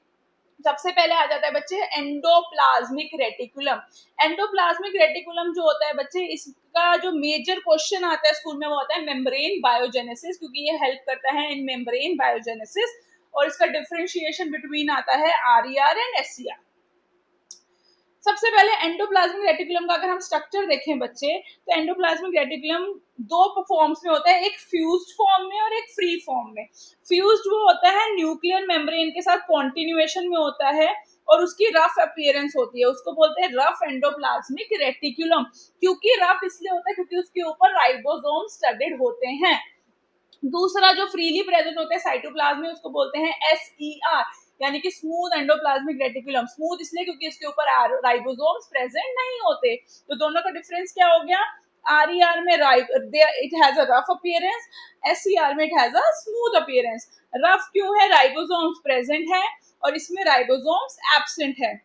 सबसे पहले आ जाता है बच्चे एंडोप्लाज्मिक रेटिकुलम। एंडोप्लाज्मिक रेटिकुलम जो होता है बच्चे, इसका जो मेजर क्वेश्चन आता है स्कूल में वो होता है मेम्ब्रेन बायोजेनेसिस, क्योंकि ये हेल्प करता है इन मेम्ब्रेन बायोजेनेसिस, और इसका डिफरेंशिएशन बिटवीन आता है आरईआर एंड एसईआर। सबसे पहले एंडोप्लाज्मिक रेटिकुलम का अगर हम स्ट्रक्चर देखें बच्चे, तो एंडोप्लाज्मिक रेटिकुलम दो फॉर्म्स में होता है, एक फ्यूज्ड फॉर्म में और एक फ्री फॉर्म में। फ्यूज्ड वो होता है न्यूक्लियर मेम्ब्रेन के साथ कॉन्टिन्यूएशन में होता है और उसकी रफ अपीयरेंस होती है, उसको बोलते हैं रफ एंडोप्लाज्मिक रेटिकुलम। क्योंकि रफ इसलिए होता है क्योंकि उसके ऊपर राइबोसोम स्टडेड होते हैं। दूसरा जो फ्रीली प्रेजेंट होता है साइटोप्लाज्म में, उसको बोलते हैं SER, यानी कि स्मूथ एंडोप्लाज्मिक रेटिकुलम। स्मूथ इसलिए क्योंकि इसके ऊपर राइबोसोम्स प्रेजेंट नहीं होते। तो दोनों का डिफरेंस क्या हो गया? RER में it has a rough appearance, SER में it has a smooth appearance. Rough क्यों है? राइबोसोम्स प्रेजेंट है और इसमें राइबोसोम्स एब्सेंट है।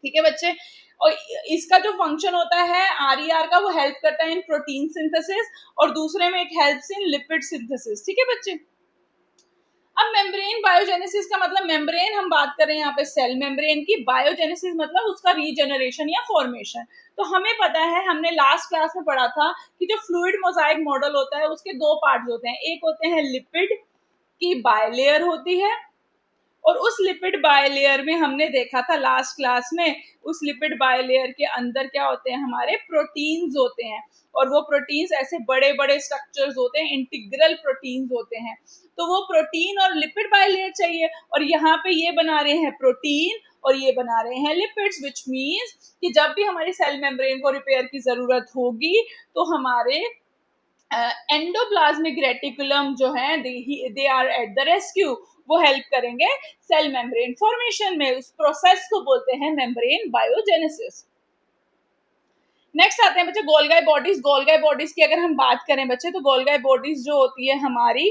ठीक है बच्चे, और इसका जो फंक्शन होता है RER का, वो हेल्प करता है इन प्रोटीन सिंथेसिस और दूसरे में it helps in lipid synthesis. ठीक है बच्चे। अब मेम्ब्रेन बायोजेनेसिस का मतलब, मेम्ब्रेन हम बात कर रहे हैं यहाँ पे सेल मेम्ब्रेन की, बायोजेनेसिस मतलब उसका रीजनरेशन या फॉर्मेशन। तो हमें पता है, हमने लास्ट क्लास में पढ़ा था कि जो फ्लूइड मोजाइक मॉडल होता है उसके दो पार्ट होते हैं, एक होते हैं लिपिड की बायलेयर होती है, और उस लिपिड बायलेयर में हमने देखा था लास्ट क्लास में, उस लिपिड बायलेयर के अंदर क्या होते हैं? हमारे प्रोटीन्स होते हैं, और वो प्रोटीन्स ऐसे बड़े बड़े स्ट्रक्चर्स होते हैं, इंटीग्रल प्रोटीन्स होते हैं। तो वो प्रोटीन और लिपिड बायलेयर चाहिए, और यहाँ पे ये बना रहे हैं प्रोटीन और ये बना रहे हैं लिपिड्स, विच मीन्स कि जब भी हमारी सेल मेम्ब्रेन को रिपेयर की जरूरत होगी तो हमारे एंडोप्लाज्मिक रेटिकुलम जो है, they are at the rescue, वो हेल्प करेंगे सेल मेम्ब्रेन फॉर्मेशन में। उस प्रोसेस को बोलते हैं मेम्ब्रेन बायोजेनेसिस। नेक्स्ट आते हैं बच्चे गोल्गी बॉडीज। गोल्गी बॉडीज की अगर हम बात करें बच्चे, तो गोल्गी बॉडीज जो होती है हमारी,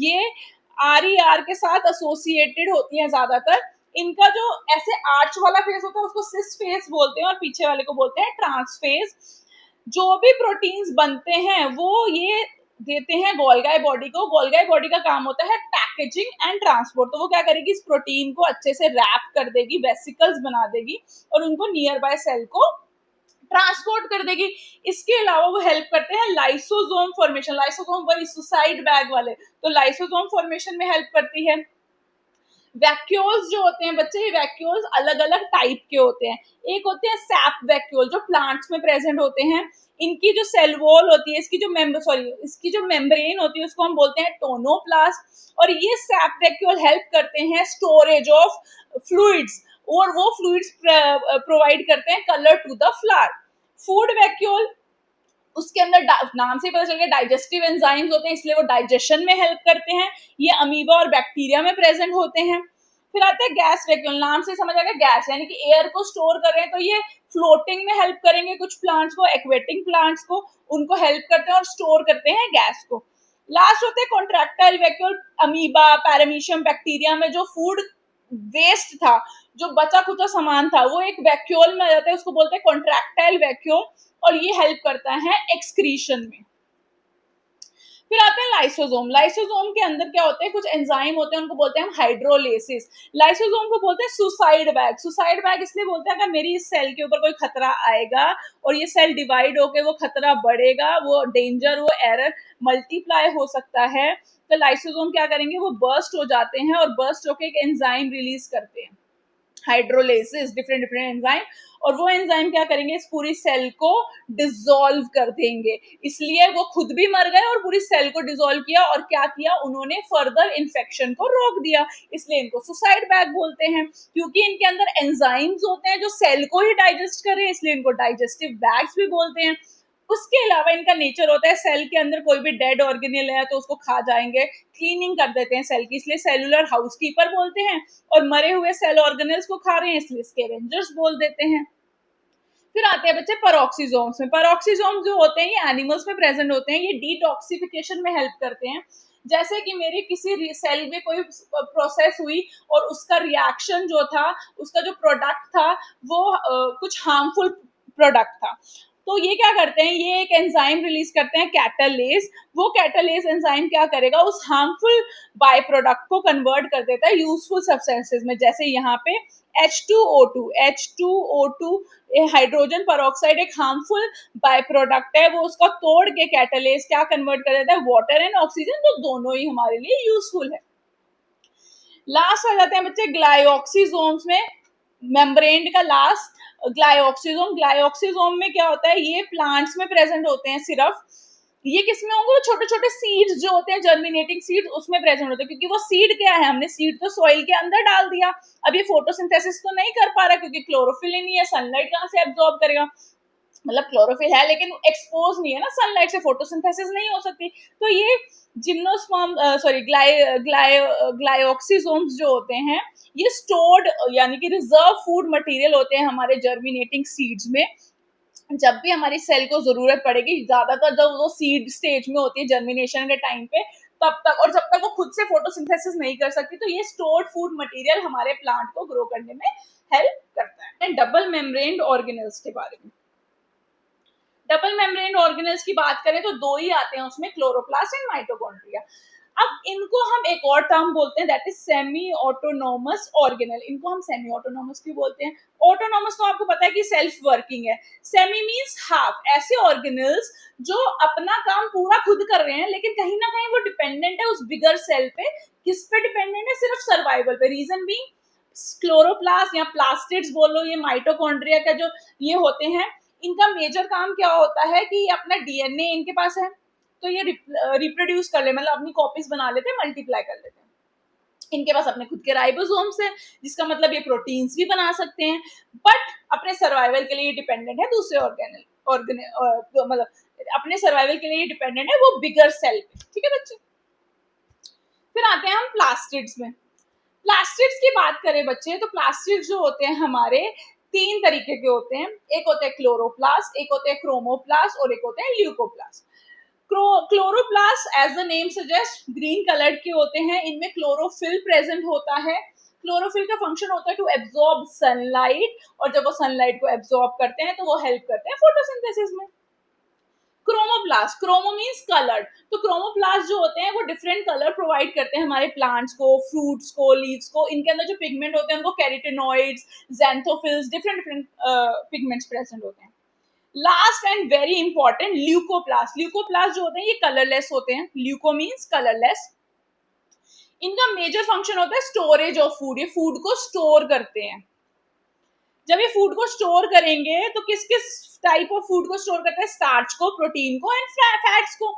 ये RER के साथ एसोसिएटेड होती है ज्यादातर। इनका जो ऐसे आर्च वाला फेस होता है उसको सिस फेस बोलते हैं, और पीछे वाले को बोलते हैं ट्रांस फेस। जो भी प्रोटीन्स बनते हैं वो ये देते हैं गोल्गी बॉडी को। गोल्गी बॉडी का काम होता है पैकेजिंग एंड ट्रांसपोर्ट। तो वो क्या करेगी? इस प्रोटीन को अच्छे से रैप कर देगी, वेसिकल्स बना देगी और उनको नियर बाय सेल को ट्रांसपोर्ट कर देगी। इसके अलावा वो हेल्प करते हैं लाइसोसोम फॉर्मेशन। लाइसोसोम वही सुसाइड बैग वाले, तो लाइसोसोम फॉर्मेशन में हेल्प करती है। वैक्यूल्स जो होते हैं बच्चे, ये वैक्यूल्स अलग अलग टाइप के होते हैं। एक होते हैं सैप वैक्यूल जो प्लांट्स में प्रेजेंट होते हैं। इनकी जो सेल वॉल होती है, इसकी जो मेम्ब्रेन होती है उसको हम बोलते हैं टोनोप्लास्ट। और ये सैप वैक्यूल हेल्प करते हैं स्टोरेज ऑफ फ्लूइड्स, और वो फ्लूइड्स प्रोवाइड करते हैं colour to the flower. Food vacuole, उसके अंदर नाम से पता चल गया डाइजेस्टिव एंजाइम्स होते हैं, इसलिए वो डाइजेशन में हेल्प करते हैं। ये अमीबा और बैक्टीरिया में प्रेजेंट होते हैं। फिर आते हैं गैस वैक्यूल। नाम से समझ आ गया गैस, यानी कि एयर को स्टोर कर रहे हैं, तो ये फ्लोटिंग में हेल्प करेंगे कुछ प्लांट्स को, एक्वेटिक प्लांट्स को, उनको हेल्प करते हैं और स्टोर करते हैं गैस को। लास्ट होते हैं contractile vacuole. Amoeba, paramecium bacteria में जो फूड वेस्ट था, जो बचा खुचा सामान था, वो एक वैक्यूल में आ जाता है, उसको बोलते हैं कॉन्ट्रैक्टाइल वैक्यूल, और ये हेल्प करता है एक्सक्रीशन में। फिर आते हैं लाइसोसोम। लाइसोसोम के अंदर क्या होते हैं? कुछ एंजाइम होते हैं, उनको बोलते हैं हम हाइड्रोलेसिस। लाइसोसोम को बोलते हैं सुसाइड बैग। सुसाइड बैग इसलिए बोलते हैं अगर मेरी इस सेल के ऊपर कोई खतरा आएगा और ये सेल डिवाइड होके वो खतरा बढ़ेगा, वो डेंजर, वो एरर मल्टीप्लाई हो सकता है, तो लाइसोसोम क्या करेंगे? वो बर्स्ट हो जाते हैं और बर्स्ट होके एक एंजाइम रिलीज करते हैं, हाइड्रोलेसिस, डिफरेंट डिफरेंट एंजाइम, और वो एंजाइम क्या करेंगे? इस पूरी सेल को डिसॉल्व कर देंगे। इसलिए वो खुद भी मर गए और पूरी सेल को डिसॉल्व किया, और क्या किया उन्होंने? फर्दर इन्फेक्शन को रोक दिया। इसलिए इनको सुसाइड बैग बोलते हैं, क्योंकि इनके अंदर एंजाइम्स होते हैं जो सेल को ही डाइजेस्ट करें, इसलिए इनको डाइजेस्टिव बैग्स भी बोलते हैं। उसके अलावा इनका नेचर होता है सेल के अंदर कोई भी डेड ऑर्गेनेल है तो उसको खा जाएंगे, क्लीनिंग कर देते हैं सेल की, इसलिए सेलुलर हाउसकीपर बोलते हैं। और मरे हुए सेल ऑर्गेनेल्स को खा रहे हैं इसलिए स्कैवेंजर्स बोल देते हैं। फिर आते हैं बच्चे पेरोक्सीसोम्स में। पेरोक्सीसोम्स जो होते हैं ये एनिमल्स में प्रेजेंट होते हैं, ये डिटॉक्सिफिकेशन में हेल्प करते हैं। जैसे कि मेरी किसी सेल में कोई प्रोसेस हुई और उसका रिएक्शन जो था, उसका जो प्रोडक्ट था वो कुछ हार्मफुल प्रोडक्ट था, तो ये क्या करते हैं? ये एक एंजाइम रिलीज करते हैं कैटालेज। वो कैटालेज एंजाइम क्या करेगा? उस हार्मफुल बाय प्रोडक्ट को कन्वर्ट कर देता है यूजफुल सब्सटेंसेस में। जैसे यहाँ पे H2O2 हाइड्रोजन पेरोक्साइड एक हार्मफुल बाय प्रोडक्ट है, वो उसका तोड़ के कैटालेज क्या कन्वर्ट कर देता है? वाटर एंड ऑक्सीजन, तो दोनों ही हमारे लिए यूजफुल है। लास्ट आ जाते हैं बच्चे ग्लाइऑक्सीसोम्स में। मेम्ब्रेन का लास्ट ग्लाइऑक्सिसोम। ग्लाइऑक्सिसोम में क्या होता है, ये प्लांट्स में प्रेजेंट होते हैं सिर्फ। ये किसमें होंगे, वो छोटे छोटे सीड्स जो होते हैं, जर्मिनेटिंग सीड्स, उसमें प्रेजेंट होते हैं। क्योंकि वो सीड क्या है, हमने सीड तो सॉइल के अंदर डाल दिया, अब ये फोटोसिंथेसिस तो नहीं कर पा रहा क्योंकि क्लोरोफिल ही नहीं है, सनलाइट कहाँ से एब्जॉर्ब करेगा। मतलब क्लोरोफिल है लेकिन एक्सपोज नहीं है ना सनलाइट से, फोटोसिंथेसिस नहीं हो सकती। तो ये जिम्नोस्पर्म सॉरी ग्लाइऑक्सिसोम्स जो होते हैं, ये स्टोर्ड यानी कि रिजर्व फूड मटेरियल होते हैं हमारे जर्मिनेटिंग सीड्स में। जब भी हमारी सेल को जरूरत पड़ेगी, ज्यादातर जब वो सीड स्टेज में होती है जर्मिनेशन के टाइम पे, तब तक, और जब तक वो खुद से फोटोसिंथेसिस नहीं कर सकती, तो ये स्टोर्ड फूड मटेरियल हमारे प्लांट को ग्रो करने में हेल्प करता है। डबल मेम्ब्रेन ऑर्गेनेल्स के बारे में, डबल मेम्ब्रेन ऑर्गेनेल्स की बात करें तो दो ही आते हैं उसमें, क्लोरोप्लास्ट एंड माइटोकॉन्ड्रिया। अब इनको हम एक और टर्म बोलते हैं, that is semi autonomous organelle. इनको हम सेमी ऑटोनोमस क्यों बोलते हैं? ऑटोनोमस तो आपको पता है कि सेल्फ वर्किंग है, सेमी मींस हाफ। ऐसे ऑर्गेनेल्स जो अपना काम पूरा खुद कर रहे हैं लेकिन कहीं ना कहीं वो डिपेंडेंट है उस बिगर सेल पे। किस पे डिपेंडेंट है? सिर्फ सर्वाइवल पे। रीजन भी क्लोरोप्लास्ट या प्लास्टिड्स बोलो, ये माइटोकॉन्ड्रिया का जो ये होते हैं, इनका मेजर काम क्या होता है कि अपना डीएनए इनके पास है तो ये रिप्रोड्यूस कर ले, मतलब अपनी कॉपीज बना लेते हैं, मल्टीप्लाई कर लेते हैं। इनके पास अपने खुद के राइबोसोम्स हैं, जिसका मतलब ये प्रोटीन्स भी बना सकते हैं, बट अपने सर्वाइवल के लिए डिपेंडेंट है दूसरे मतलब अपने सर्वाइवल के लिए डिपेंडेंट है वो बिगर सेल पे। ठीक है बच्चे, फिर आते हैं हम प्लास्टिड्स में। प्लास्टिड्स की बात करें बच्चे, तो प्लास्टिड्स जो होते हैं हमारे तीन तरीके के होते हैं। एक होते हैं क्लोरोप्लास्ट, एक होते हैं क्रोमोप्लास्ट और एक होते हैं leucoplast. Chloroplast as the name suggest green colour के होते हैं, इनमें क्लोरोफिल प्रेजेंट होता है। क्लोरोफिल का फंक्शन होता है टू एब्जॉर्ब सनलाइट, और जब वो सनलाइट को एब्जॉर्ब करते हैं तो वो हेल्प करते हैं फोटोसिंथेसिस में। क्रोमोप्लास्ट, क्रोमो मीन्स कलर, तो क्रोमोप्लास्ट जो होते हैं वो डिफरेंट कलर प्रोवाइड करते हैं हमारे प्लांट्स को, फ्रूट्स को, लीव्स को। इनके अंदर जो पिगमेंट होते हैं उनको carotenoids, xanthophylls, different different pigments present होते हैं। Last and very important, leucoplast. Leucoplast जो होते हैं ये कलरलेस होते हैं, ल्यूको मीन्स कलरलेस। इनका मेजर फंक्शन होता है स्टोरेज ऑफ फूड, ये फूड को स्टोर करते हैं। जब ये फूड को स्टोर करेंगे तो किस किस टाइप ऑफ फूड को स्टोर करते हैं? स्टार्च को, प्रोटीन को एंड फैट्स को।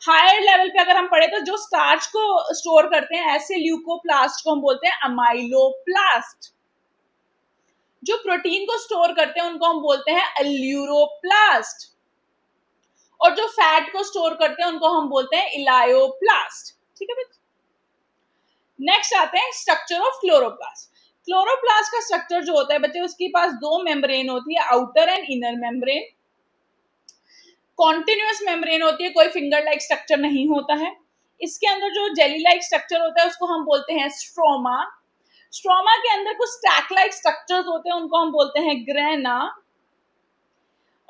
हायर लेवल पे अगर हम पढ़े तो जो स्टार्च को स्टोर करते हैं ऐसे ल्यूकोप्लास्ट को हम बोलते हैं अमाइलोप्लास्ट। जो प्रोटीन को स्टोर करते हैं उनको हम बोलते हैं एल्यूरोप्लास्ट, और जो फैट को स्टोर करते हैं उनको हम बोलते हैं इलायोप्लास्ट। ठीक है बच्चे, नेक्स्ट आते हैं स्ट्रक्चर ऑफ क्लोरोप्लास्ट। क्लोरोप्लास्ट का स्ट्रक्चर जो होता है बच्चे, उसके पास दो मेम्ब्रेन होती है, outer and inner membrane. Continuous membrane होती है, कोई फिंगर लाइक स्ट्रक्चर नहीं होता है। इसके अंदर जो जेली लाइक स्ट्रक्चर होता है उसको हम बोलते हैं स्ट्रोमा। स्ट्रोमा के अंदर कुछ स्टैक लाइक स्ट्रक्चर्स होते हैं, उनको हम बोलते हैं ग्रेना।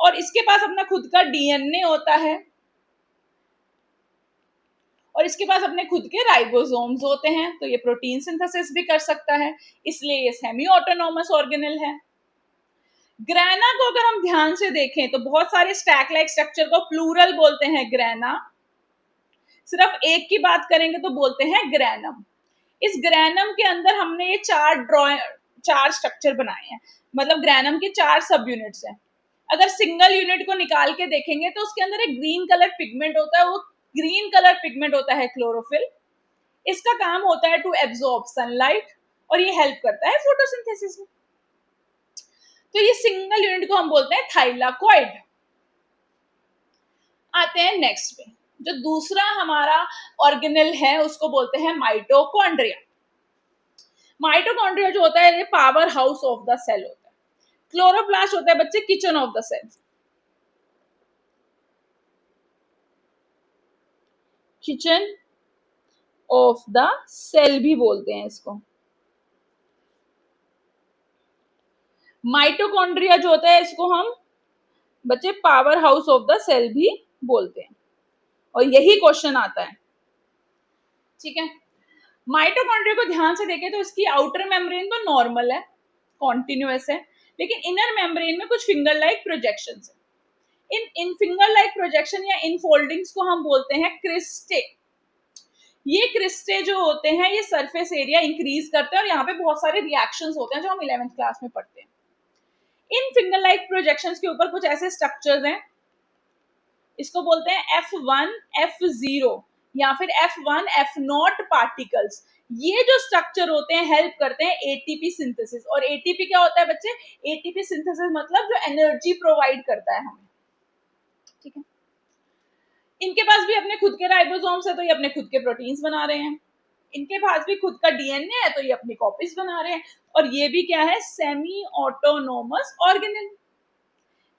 और इसके पास अपना खुद का डीएनए होता है, और इसके पास अपने खुद के राइबोसोम्स होते हैं, तो ये प्रोटीन सिंथेसिस भी कर सकता है, इसलिए ये सेमी ऑटोनोमस ऑर्गेनेल है। ग्रेना को अगर हम ध्यान से देखें तो बहुत सारे स्टैक लाइक स्ट्रक्चर को प्लूरल बोलते हैं ग्रेना, सिर्फ एक की बात करेंगे तो बोलते हैं ग्रेनम। इस ग्रेनम के अंदर हमने ये चार स्ट्रक्चर बनाए हैं, मतलब ग्रेनम के 4 सब यूनिट्स हैं। अगर सिंगल यूनिट को निकाल के देखेंगे तो उसके अंदर एक ग्रीन कलर पिगमेंट होता है, वो ग्रीन कलर पिगमेंट होता है क्लोरोफिल। इसका काम होता है टू एब्जॉर्ब सनलाइट, और ये हेल्प करता है फोटोसिंथेसिस में। तो ये सिंगल यूनिट को हम बोलते हैं थाइलाकॉइड। आते हैं नेक्स्ट पे, जो दूसरा हमारा ऑर्गेनेल है उसको बोलते हैं माइटोकॉन्ड्रिया। माइटोकॉन्ड्रिया जो होता है ये powerhouse of the cell होता है। क्लोरोप्लास्ट होता है बच्चे kitchen of the cell. Kitchen of the cell भी बोलते हैं इसको। माइटोकॉन्ड्रिया जो होता है इसको हम बच्चे powerhouse of the cell भी बोलते हैं, और यही क्वेश्चन आता है। ठीक है, माइटोकॉन्ड्रिया को ध्यान से देखें तो इसकी आउटर मेम्ब्रेन तो नॉर्मल है, कॉन्टिन्यूअस है, लेकिन इनर मेम्ब्रेन में कुछ फिंगर लाइक प्रोजेक्शन है। इन फिंगर लाइक प्रोजेक्शन या इन फोल्डिंग्स को हम बोलते हैं क्रिस्टे। ये क्रिस्टे जो होते हैं ये सरफेस एरिया इंक्रीज करते हैं और यहाँ पे बहुत सारे रिएक्शंस होते हैं जो हम 11th क्लास में पढ़ते हैं। इन फिंगर लाइक प्रोजेक्शंस के ऊपर कुछ ऐसे स्ट्रक्चर्स हैं, इसको बोलते हैं F1 F0 या फिर F1 F0 पार्टिकल्स। ये जो स्ट्रक्चर होते हैं हेल्प करते हैं एटीपी सिंथेसिस। और एटीपी क्या होता है बच्चे? एटीपी सिंथेसिस मतलब जो एनर्जी प्रोवाइड करता है हमें, ठीक है। इनके पास भी अपने खुद के राइबोसोम्स है तो ये अपने खुद के प्रोटीन्स बना रहे हैं, इनके पास भी खुद का डीएनए है तो ये अपनी कॉपीज बना रहे हैं, और ये भी क्या है? सेमी ऑटोनोमस ऑर्गेनेल,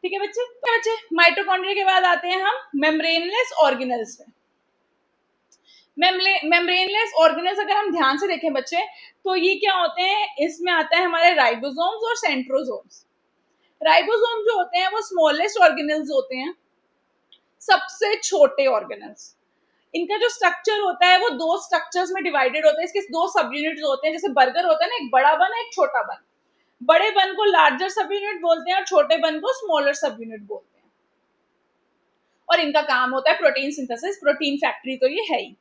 ठीक है बच्चे। तो बच्चे माइटोकॉन्ड्रिया के बाद आते हैं हम मेम्ब्रेनलेस ऑर्गेनेल्स में। मेम्ब्रेनलेस ऑर्गेनेल्स अगर हम ध्यान से देखें बच्चे तो ये क्या होते हैं? इसमें आता है हमारे राइबोसोम्स और सेंट्रोसोम्स। राइबोसोम जो होते हैं वो स्मॉलेस्ट ऑर्गेनेल्स होते हैं, सबसे छोटे ऑर्गेनेल्स। इनका जो स्ट्रक्चर होता है वो दो स्ट्रक्चर्स में डिवाइडेड होता है, इसके दो सब यूनिट्स होते हैं। जैसे बर्गर होता है ना, एक बड़ा बन एक छोटा बन। बड़े बन को लार्जर सब यूनिट बोलते हैं और छोटे बन को स्मॉलर सब यूनिट बोलते हैं। और इनका काम होता है प्रोटीन सिंथेसिस, प्रोटीन फैक्ट्री तो ये है ही।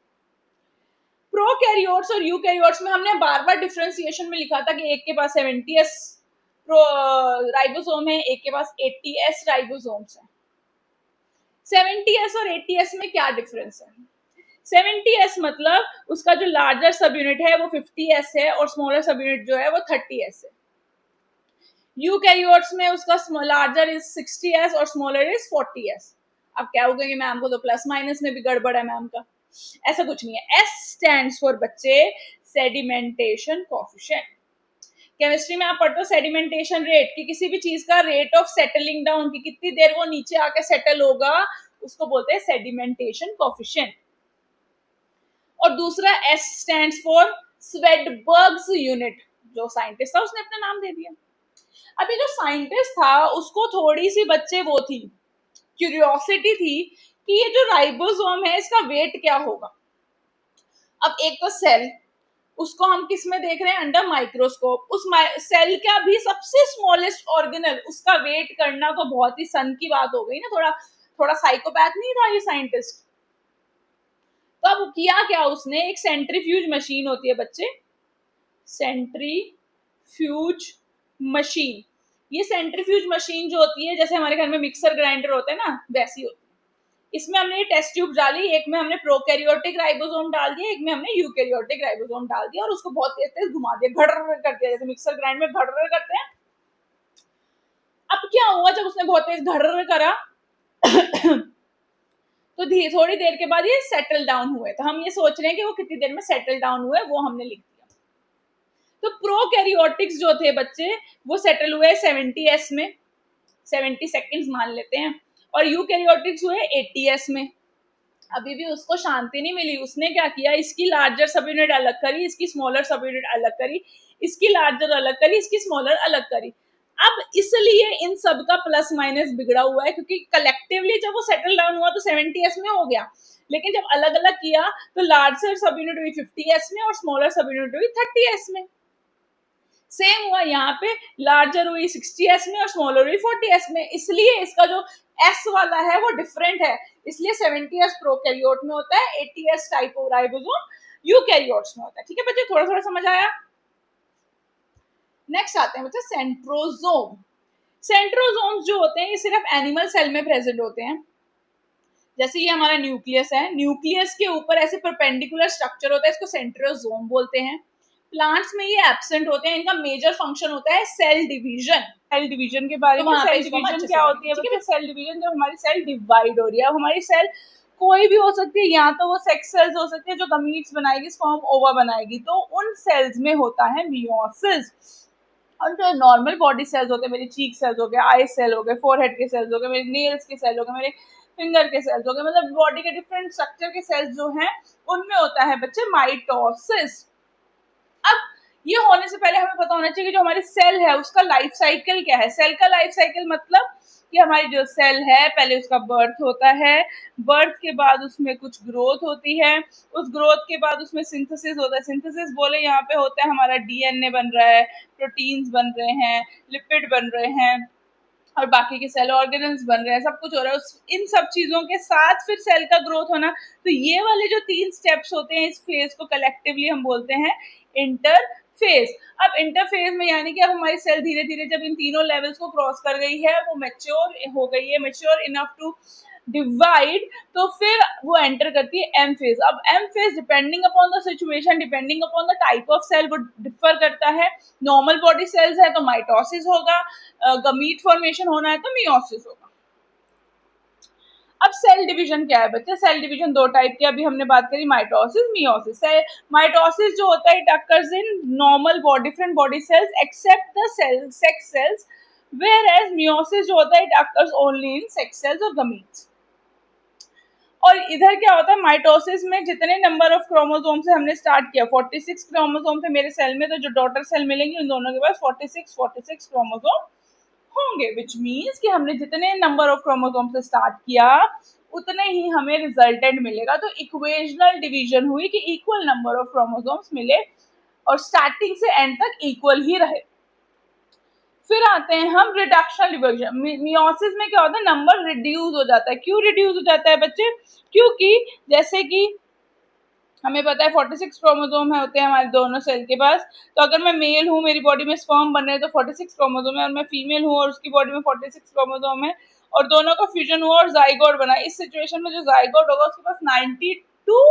प्रोकैरियोट्स और यूकैरियोट्स में हमने बार बार डिफरेंशिएशन में लिखा था कि एक के पास 70s राइबोसोम है, एक के पास 80s राइबोसोम्स है। 70s और 80s में क्या डिफरेंस है? 70s मतलब उसका जो लार्जर सब यूनिट है वो 50s है और स्मॉलर सब यूनिट जो है वो 30s है। यूकैरियोट्स में उसका लार्जर इज 60s और स्मॉलर इज 40s। अब क्या होगा कि मैम को तो प्लस माइनस में भी गड़बड़ है मैम का, ऐसा कुछ नहीं है। S स्टैंड्स फॉर बच्चे सेडिमेंटेशन कोएफिशिएंट। केमिस्ट्री में आप पढ़ते हो सेडिमेंटेशन रेट, कि किसी भी चीज का रेट ऑफ सेटलिंग डाउन, की कितनी देर वो नीचे आके सेटल होगा, उसको बोलते हैं सेडिमेंटेशन कोएफिशिएंट। और दूसरा S स्टैंड्स फॉर स्वेडबर्ग्स यूनिट, जो साइंटिस्ट था उसने अपना नाम दे दिया। अभी जो साइंटिस्ट था उसको थोड़ी सी बच्चे वो थी, क्यूरियोसिटी थी कि ये जो राइबोसोम है इसका वेट क्या होगा। अब एक तो सेल, उसको हम किस में देख रहे हैं? Under microscope. उस सेल का भी सबसे स्मॉलेस्ट ऑर्गेनल, उसका वेट करना तो बहुत ही सन की बात हो गई ना, थोड़ा थोड़ा साइकोपैथ नहीं था ये साइंटिस्ट। तो अब किया क्या उसने? एक सेंट्रीफ्यूज मशीन होती है बच्चे, सेंट्रीफ्यूज मशीन। ये सेंट्रीफ्यूज मशीन जो होती है, जैसे हमारे घर में मिक्सर ग्राइंडर होता है ना, वैसी होती है। इसमें हमने ये टेस्ट ट्यूब डाली, एक में हमने प्रोकैरियोटिक राइबोसोम डाल दिया, एक में हमने यूकैरियोटिक राइबोसोम डाल दिया, और उसको बहुत तेज तेज घुमा दिया, घड़ कर दिया, जैसे मिक्सर ग्राइंड में घड़ करते हैं। अब क्या हुआ जब उसने बहुत तेज घड़ करा तो थोड़ी देर के बाद ये सेटल डाउन हुए। तो हम ये सोच रहे हैं कि वो कितनी देर में सेटल डाउन हुए, वो हमने लिख दिया। तो प्रोकैरियोटिक्स जो थे बच्चे वो सेटल हुए 70s में, 70 सेकेंड्स मान लेते हैं, और यूकैरियोटिक्स हुए 80s में। अभी भी उसको शांति नहीं मिली, उसने क्या किया? इसकी लार्जर सब यूनिट अलग करी, इसकी स्मॉलर सब यूनिट अलग करी, इसकी लार्जर अलग करी, इसकी स्मॉलर अलग करी। अब इसलिए इन सब का प्लस माइनस बिगड़ा हुआ है, क्योंकि कलेक्टिवली जब वो सेटल डाउन हुआ तो 70s में हो गया, लेकिन जब अलग अलग किया तो लार्जर सब यूनिट हुई 50s में और स्मॉलर सब यूनिट हुई 30s में। सेम हुआ यहाँ पे, लार्जर हुई 60s में और स्मॉलर हुई 40s में। इसलिए इसका जो S वाला है वो डिफरेंट है, इसलिए 70s प्रोकैरियोट में होता है, 80s type of ribosome eukaryotes में होता है। ठीक है बच्चे, थोड़ा थोड़ा समझ आया? नेक्स्ट आते हैं बच्चे सेंट्रोसोम। सेंट्रोसोम्स जो होते हैं ये सिर्फ एनिमल सेल में प्रेजेंट होते हैं। जैसे ये हमारा न्यूक्लियस है, न्यूक्लियस के ऊपर ऐसे परपेंडिकुलर स्ट्रक्चर होता है, इसको सेंट्रोसोम बोलते हैं। प्लांट्स में ये एब्सेंट होते हैं, इनका मेजर फंक्शन होता है सेल डिवीजन। सेल डिवीजन के बारे में, सेल डिवीजन क्या होती है बच्चे? सेल डिवीजन जब हमारी सेल डिवाइड हो रही है, हमारी सेल कोई भी हो सकती है, या तो वो सेक्स सेल्स हो सकती है जो गमीट्स बनाएगी, स्पर्म ओवा बनाएगी, तो उन सेल्स में होता है मियोसिस। और जो नॉर्मल बॉडी सेल्स होते हैं, मेरी चीक सेल्स हो गए, आई सेल हो गए, फोरहेड के सेल्स हो गए, मेरे नेल्स के सेल हो गए, मेरे फिंगर के सेल्स हो गए, मतलब बॉडी के डिफरेंट स्ट्रक्चर के सेल्स जो हैं उनमें होता है बच्चे माइटोसिस। अब ये होने से पहले हमें पता होना चाहिए कि जो हमारी सेल है उसका लाइफ साइकिल क्या है। सेल का लाइफ साइकिल मतलब कि हमारी जो सेल है पहले उसका बर्थ होता है, बर्थ के बाद उसमें कुछ ग्रोथ होती है, उस ग्रोथ के बाद उसमें सिंथेसिस होता है। सिंथेसिस बोले यहाँ पे होता है हमारा डीएनए बन रहा है, प्रोटीन्स बन रहे हैं, लिपिड बन रहे हैं, और बाकी के सेल ऑर्गेनल्स बन रहे हैं, सब कुछ हो रहा है। इन सब चीजों के साथ फिर सेल का ग्रोथ होना। तो ये वाले जो 3 स्टेप्स होते हैं इस फेज को कलेक्टिवली हम बोलते हैं इंटरफेज। अब इंटरफेज में यानी कि अब हमारी सेल धीरे धीरे जब इन तीनों लेवल्स को क्रॉस कर गई है, वो मैच्योर हो गई है, मैच्योर इनफ टू डिवाइड, तो फिर वो एंटर करती है एम फेज। अब M phase depending upon the situation, depending upon the type of cell वो डिफर करता है। नॉर्मल बॉडी सेल्स है तो माइटोसिस होगा, गमीट फॉर्मेशन होना है तो मियोसिस होगा। अब सेल डिवीजन क्या है बच्चे? सेल डिवीजन दो टाइप के अभी हमने बात करी, माइटोसिस, मियोसिस। माइटोसिस जो होता है it occurs in normal body, different body cells except the cell sex cells, whereas meiosis जो होता है it occurs only in sex cells और गमीट्स। और इधर क्या होता है माइटोसिस में, जितने नंबर ऑफ क्रोमोसोम से हमने स्टार्ट किया, 46 क्रोमोसोम थे मेरे सेल में, तो जो डॉटर सेल मिलेंगी उन दोनों के पास 46 क्रोमोसोम होंगे, विच मीन्स कि हमने जितने नंबर ऑफ क्रोमोसोम से स्टार्ट किया उतने ही हमें रिजल्टेंट मिलेगा। तो इक्वेशनल डिवीजन हुई कि इक्वल नंबर ऑफ क्रोमोसोम्स मिले और स्टार्टिंग से एंड तक इक्वल ही रहे। फिर आते हैं हम रिडक्शनल डिवीजन। मियोसिस में क्या होता है, नंबर रिड्यूस हो जाता है। क्यों रिड्यूस हो जाता है बच्चे? क्योंकि जैसे कि हमें पता है 46 क्रोमोसोम है होते हैं हमारे दोनों सेल के पास, तो अगर मैं मेल हूँ, मेरी बॉडी में स्पर्म बन रहे हैं तो 46 क्रोमोसोम है, और मैं फीमेल हूँ और उसकी बॉडी में 46 क्रोमोसोम है, और दोनों का फ्यूजन हुआ और जाइगोट बना। इस सिचुएशन में जो जाइगोट होगा उसके पास 92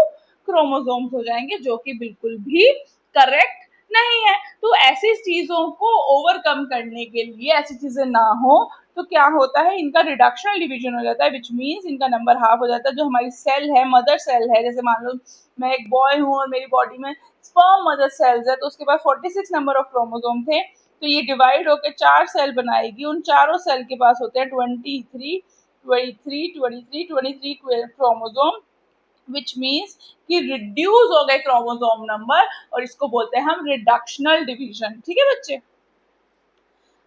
क्रोमोसोम्स हो जाएंगे, जो कि बिल्कुल भी करेक्ट नहीं है। तो ऐसी चीजों को ओवरकम करने के लिए, ऐसी चीजें ना हो, तो क्या होता है, इनका रिडक्शनल डिवीजन हो जाता है, विच मीन्स इनका नंबर हाफ हो जाता है। जो हमारी सेल है, मदर सेल है, जैसे मान लो मैं एक बॉय हूँ और मेरी बॉडी में स्पर्म मदर सेल्स है, तो उसके पास 46 नंबर ऑफ क्रोमोसोम थे, तो ये डिवाइड होकर 4 सेल बनाएगी। उन चारों सेल के पास होते हैं 23 क्रोमोसोम, विच मीन्स कि रिड्यूस हो गए क्रोमोसोम नंबर, और इसको बोलते हैं हम रिडक्शनल डिवीजन। ठीक है बच्चे,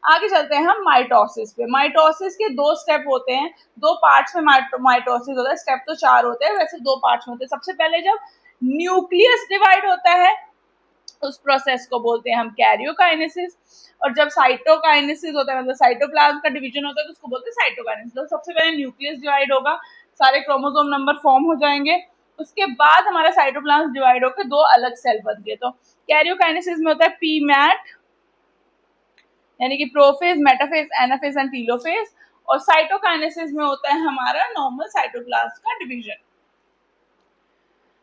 आगे चलते हैं हम माइटोसिस पे। माइटोसिस के 2 स्टेप होते हैं, 2 पार्ट्स में माइटोसिस होता है। स्टेप तो 4 होते हैं, वैसे 2 पार्ट्स में होते हैं। सबसे पहले जब न्यूक्लियस डिवाइड होता है उस प्रोसेस को बोलते हैं हम कैरियोकाइनेसिस, और जब साइटोकाइनेसिस होता है, मतलब साइटोप्लाज्म का डिवीजन होता है, तो उसको बोलते हैं साइटोकाइनेसिस। तो सबसे पहले न्यूक्लियस डिवाइड होगा, सारे क्रोमोसोम नंबर फॉर्म हो जाएंगे, उसके बाद हमारा साइटोप्लाज्म डिवाइड होकर 2 अलग सेल बन गए। तो कैरियोकाइनेसिस में होता है पीमैट, यानी कि prophase, metaphase, anaphase and telophase, और साइटोकाइनेसिस में होता है हमारा नॉर्मल साइटोप्लाज्म का डिवीजन।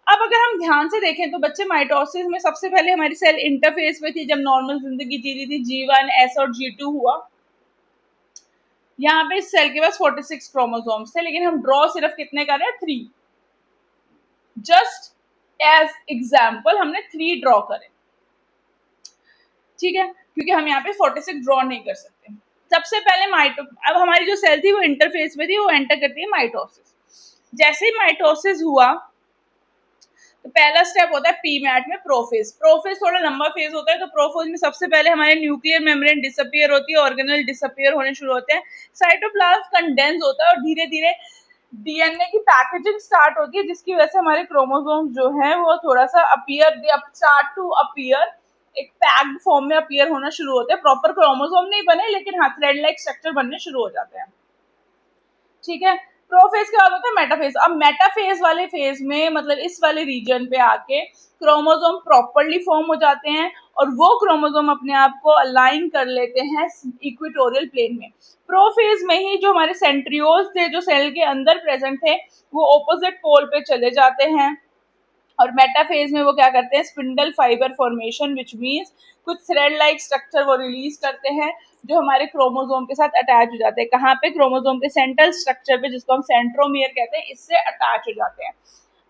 अब अगर हम ध्यान से देखें तो बच्चे माइटोसिस में सबसे पहले हमारी सेल इंटरफेज पे थी, जब नॉर्मल जिंदगी जी रही थी, G1, S और G2 हुआ। यहाँ पे इस सेल के पास 46 क्रोमोसोम्स थे, लेकिन हम ड्रॉ सिर्फ कितने कर रहे हैं, 3। जस्ट एज एग्जाम्पल हमने 3 ड्रॉ करे, ठीक है, क्योंकि हम यहाँ पे 46 ड्रॉ नहीं कर सकते। सबसे पहले अब हमारी जो सेल थी वो इंटरफेस में थी, वो एंटर करती है माइटोसिस। जैसे ही माइटोसिस हुआ तो पहला स्टेप होता है पीमैट में प्रोफेज। प्रोफेज थोड़ा लंबा फेज होता है, तो प्रोफेज में सबसे पहले हमारे न्यूक्लियर मेम्ब्रेन डिसअपियर होती है, ऑर्गेनल डिसअपियर होने शुरू होते हैं, साइटोप्लाज्म कंडेंस होता है, और धीरे धीरे डीएनए की पैकेजिंग स्टार्ट होती है, जिसकी वजह से हमारे क्रोमोसोम जो है वो थोड़ा सा स्टार्ट टू अपीयर, एक पैक्ड फॉर्म में अपीयर होना शुरू होते हैं। प्रॉपर क्रोमोसोम नहीं बने, लेकिन हाँ थ्रेड लाइक स्ट्रक्चर बनने शुरू हो जाते हैं। ठीक है, प्रोफेज के बाद होता है मेटाफेज। अब मेटाफेज वाले फेज में, मतलब इस वाले रीजन पे आके क्रोमोसोम प्रॉपरली फॉर्म हो जाते हैं, और वो क्रोमोसोम अपने आप को अलाइन कर लेते हैं इक्वेटोरियल प्लेन में। प्रोफेज में ही जो हमारे सेंट्रियोल्स थे, जो सेल के अंदर प्रेजेंट थे, वो ऑपोजिट पोल पे चले जाते हैं, और मेटाफेज में वो क्या करते हैं, spindle fibre formation, which means कुछ थ्रेड लाइक स्ट्रक्चर वो रिलीज करते हैं, जो हमारे क्रोमोसोम के साथ अटैच हो जाते हैं। कहाँ पे? क्रोमोसोम के सेंट्रल स्ट्रक्चर पे, जिसको हम सेंट्रोमियर कहते हैं, इससे अटैच हो जाते हैं।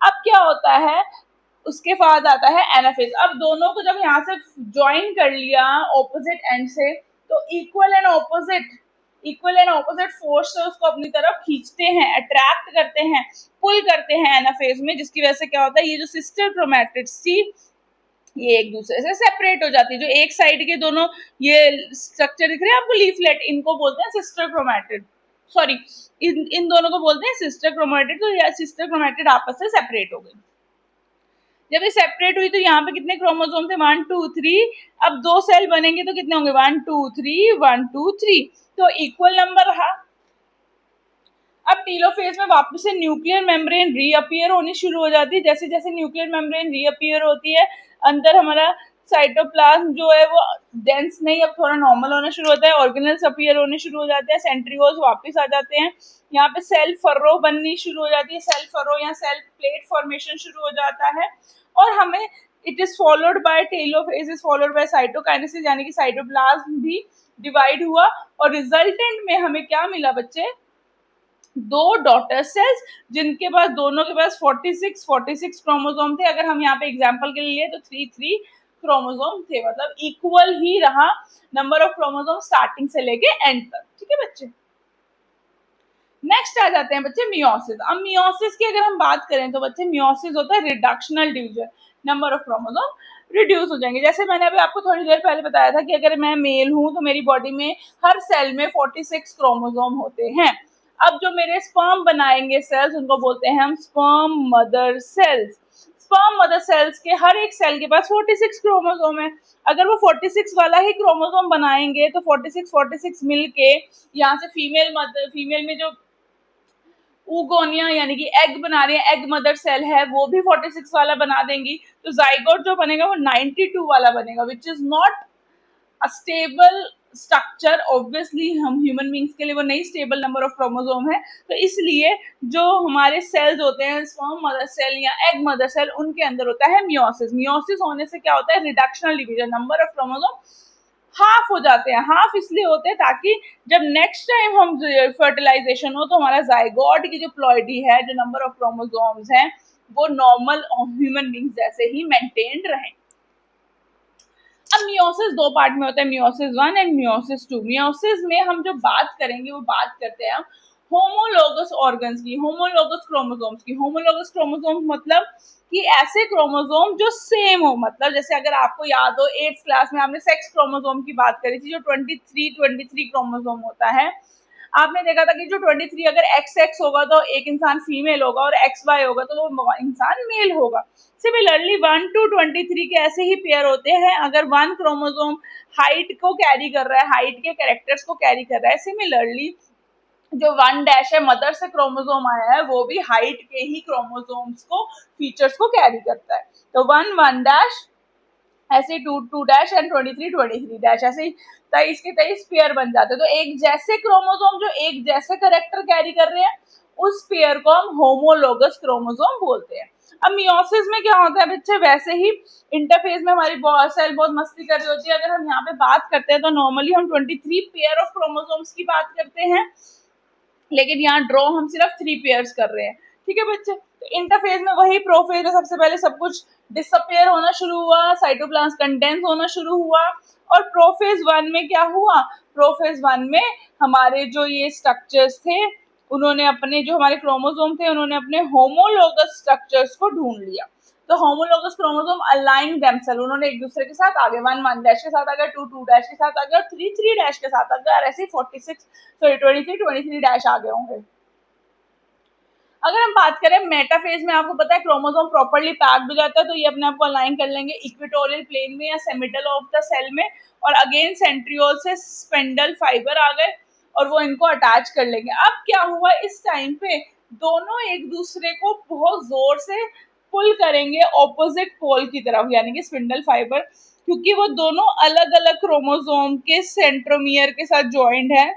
अब क्या होता है, उसके बाद आता है एनाफेज। अब दोनों को जब यहाँ से ज्वाइन कर लिया ऑपोजिट एंड से, तो इक्वल एंड ऑपोजिट फोर्स से उसको अपनी तरफ खींचते हैं, अट्रैक्ट करते हैं, पुल करते हैं एनाफेज में, जिसकी वजह से क्या होता है, ये जो सिस्टर क्रोमैटिड्स थी ये एक दूसरे से सेपरेट हो जाती है। जो एक साइड के दोनों ये स्ट्रक्चर दिख रहे हैं आपको, लीफलेट, इनको बोलते हैं सिस्टर क्रोमैटिड, सॉरी इन दोनों को बोलते हैं सिस्टर क्रोमैटिड। तो या सिस्टर क्रोमैटिड आपस से सेपरेट हो गई। जब ये सेपरेट हुई तो यहाँ पे कितने क्रोमोसोम थे, 1 2 3। अब 2 सेल बनेंगे तो कितने होंगे, 1 2 3 1 2 3। तो इक्वल नंबर रहा। अब टीलोफेज में वापस से न्यूक्लियर मेम्ब्रेन रीअपियर होनी शुरू हो जाती है। जैसे जैसे न्यूक्लियर मेम्ब्रेन रीअपियर होती है, अंदर हमारा साइटोप्लाज्म जो है वो डेंस नहीं, अब थोड़ा नॉर्मल होना शुरू होता है, ऑर्गेनेल्स अपीयर होने शुरू हो जाते हैं, सेंट्रियोल्स वापस आ जाते हैं, यहाँ पे सेल फर्रो बननी शुरू हो जाती है, सेल फर्रो या सेल प्लेट फॉर्मेशन शुरू हो जाता है, और हमें it is followed by telophase is followed by cytokinesis, यानी कि साइटोप्लाज्म भी डिवाइड हुआ, और रिजल्टेंट में हमें क्या मिला बच्चे, दो डॉटर सेल्स जिनके पास दोनों के पास 46 क्रोमोसोम थे। अगर हम यहाँ पे एग्जांपल के लिए तो 3 क्रोमोसोम थे, मतलब इक्वल ही रहा नंबर ऑफ क्रोमोसोम स्टार्टिंग से लेके एंड तक। ठीक है बच्चे, नेक्स्ट आ जाते हैं बच्चे मियोसिस। अब मियोसिस की अगर हम बात करें तो बच्चे मियोसिस होता है reductional division, number of chromosome reduce हो जाएंगे। जैसे मैंने अभी आपको थोड़ी देर पहले बताया था कि अगर मैं मेल हूं तो मेरी बॉडी में हर सेल में 46 क्रोमोसोम होते हैं। अब जो मेरे स्पर्म बनाएंगे सेल्स उनको बोलते हैं हम sperm mother cells. Sperm mother cells के हर एक सेल के पास 46 क्रोमोसोम है। अगर वो 46 वाला ही क्रोमोसोम बनाएंगे तो 46 मिलके यहाँ से फीमेल में जो ऊगोनिया यानी कि एग बना रही है, एग मदर सेल है, वो भी 46 वाला बना देंगी, तो जाइगोट जो बनेगा वो 92 वाला बनेगा, which is not a stable structure. Obviously हम ह्यूमन बींग्स के लिए वो नहीं स्टेबल नंबर ऑफ क्रोमोसोम है, तो इसलिए जो हमारे सेल्स होते हैं स्पर्म मदर सेल या एग मदर सेल, उनके अंदर होता है मियोसिस। मियोसिस होने से क्या होता है, reductional division, number of chromosome half हो जाते हैं। हाफ इसलिए होते हैं ताकि जब नेक्स्ट टाइम हम फर्टिलाइजेशन हो तो हमारा जाइगोट की जो प्लॉइडी है, जो नंबर ऑफ क्रोमोसोम्स हैं, वो नॉर्मल ह्यूमन बींग्स जैसे ही मेंटेन्ड रहें। अब मियोसिस दो पार्ट में होता है, मियोसिस 1 एंड मियोसिस 2। मियोसिस में हम जो बात करेंगे वो बात करते हैं होमोलोगस ऑर्गन्स की, होमोलोगस क्रोमोसोम्स की। होमोलोगस क्रोमोसोम्स मतलब कि ऐसे क्रोमोसोम जो सेम हो, मतलब जैसे अगर आपको याद हो 8th क्लास में आपने सेक्स क्रोमोसोम की बात करी थी, जो 23 क्रोमोसोम होता है। आपने देखा था कि जो 23 अगर XX होगा तो एक इंसान फीमेल होगा, और XY होगा तो वो इंसान मेल होगा। सिमिलरली 1 to 23 के ऐसे ही पेयर होते हैं। अगर 1 क्रोमोसोम हाइट को कैरी कर रहा है, हाइट के कैरेक्टर्स को कैरी कर रहा है, सिमिलरली जो 1' है मदर से क्रोमोसोम आया है वो भी हाइट के ही क्रोमोसोम्स को, फीचर्स को कैरी करता है। तो 1 ऐसे 2 एंड 23 ऐसे 23 के 23 पेयर बन जाते हैं। तो एक जैसे क्रोमोसोम जो एक जैसे करेक्टर कैरी कर रहे हैं, उस पेयर को हम होमोलोगस क्रोमोसोम बोलते हैं। अब मियोसिस में क्या होता है बच्चे, वैसे ही इंटरफेस में हमारी सेल बहुत मस्ती कर रही होती है। अगर हम यहाँ पे बात करते हैं तो नॉर्मली हम 23 पेयर ऑफ क्रोमोसोम्स की बात करते हैं, लेकिन यहाँ ड्रॉ हम सिर्फ 3 पेयर्स कर रहे हैं। ठीक है बच्चे, तो इंटरफेज में वही प्रोफेज में सबसे पहले सब कुछ डिसअपियर होना शुरू हुआ, साइटोप्लाज्म कंडेंस होना शुरू हुआ, और प्रोफेज 1 में क्या हुआ, प्रोफेज 1 में हमारे जो ये स्ट्रक्चर्स थे उन्होंने अपने, जो हमारे क्रोमोसोम थे उन्होंने अपने होमोलोगस स्ट्रक्चर्स को ढूंढ लिया। तो होमोलोगस क्रोमोसोम अलाइन देमसेल्फ, उन्होंने एक दूसरे के साथ आगे, 1 के साथ आ गया, 2 के साथ आ गया, और 3 के साथ आ गया, और ऐसे 23 आ गए होंगे। अगर हम बात करें मेटाफेज में, आपको पता है क्रोमोसोम प्रॉपर्ली पैक्ड हो जाता है, तो ये अपने आप को अलाइन कर लेंगे इक्वेटोरियल प्लेन में या सेमिडल ऑफ द सेल में, और अगेन सेंट्रियोल से स्पेंडल फाइबर आ गए और वो इनको अटैच कर लेंगे। अब क्या हुआ, इस टाइम पे दोनों एक दूसरे को बहुत जोर से पुल करेंगे ऑपोजिट पोल की तरफ, यानी कि स्पिंडल फाइबर, क्योंकि वो दोनों अलग अलग क्रोमोसोम के सेंट्रोमियर के साथ ज्वाइंट है।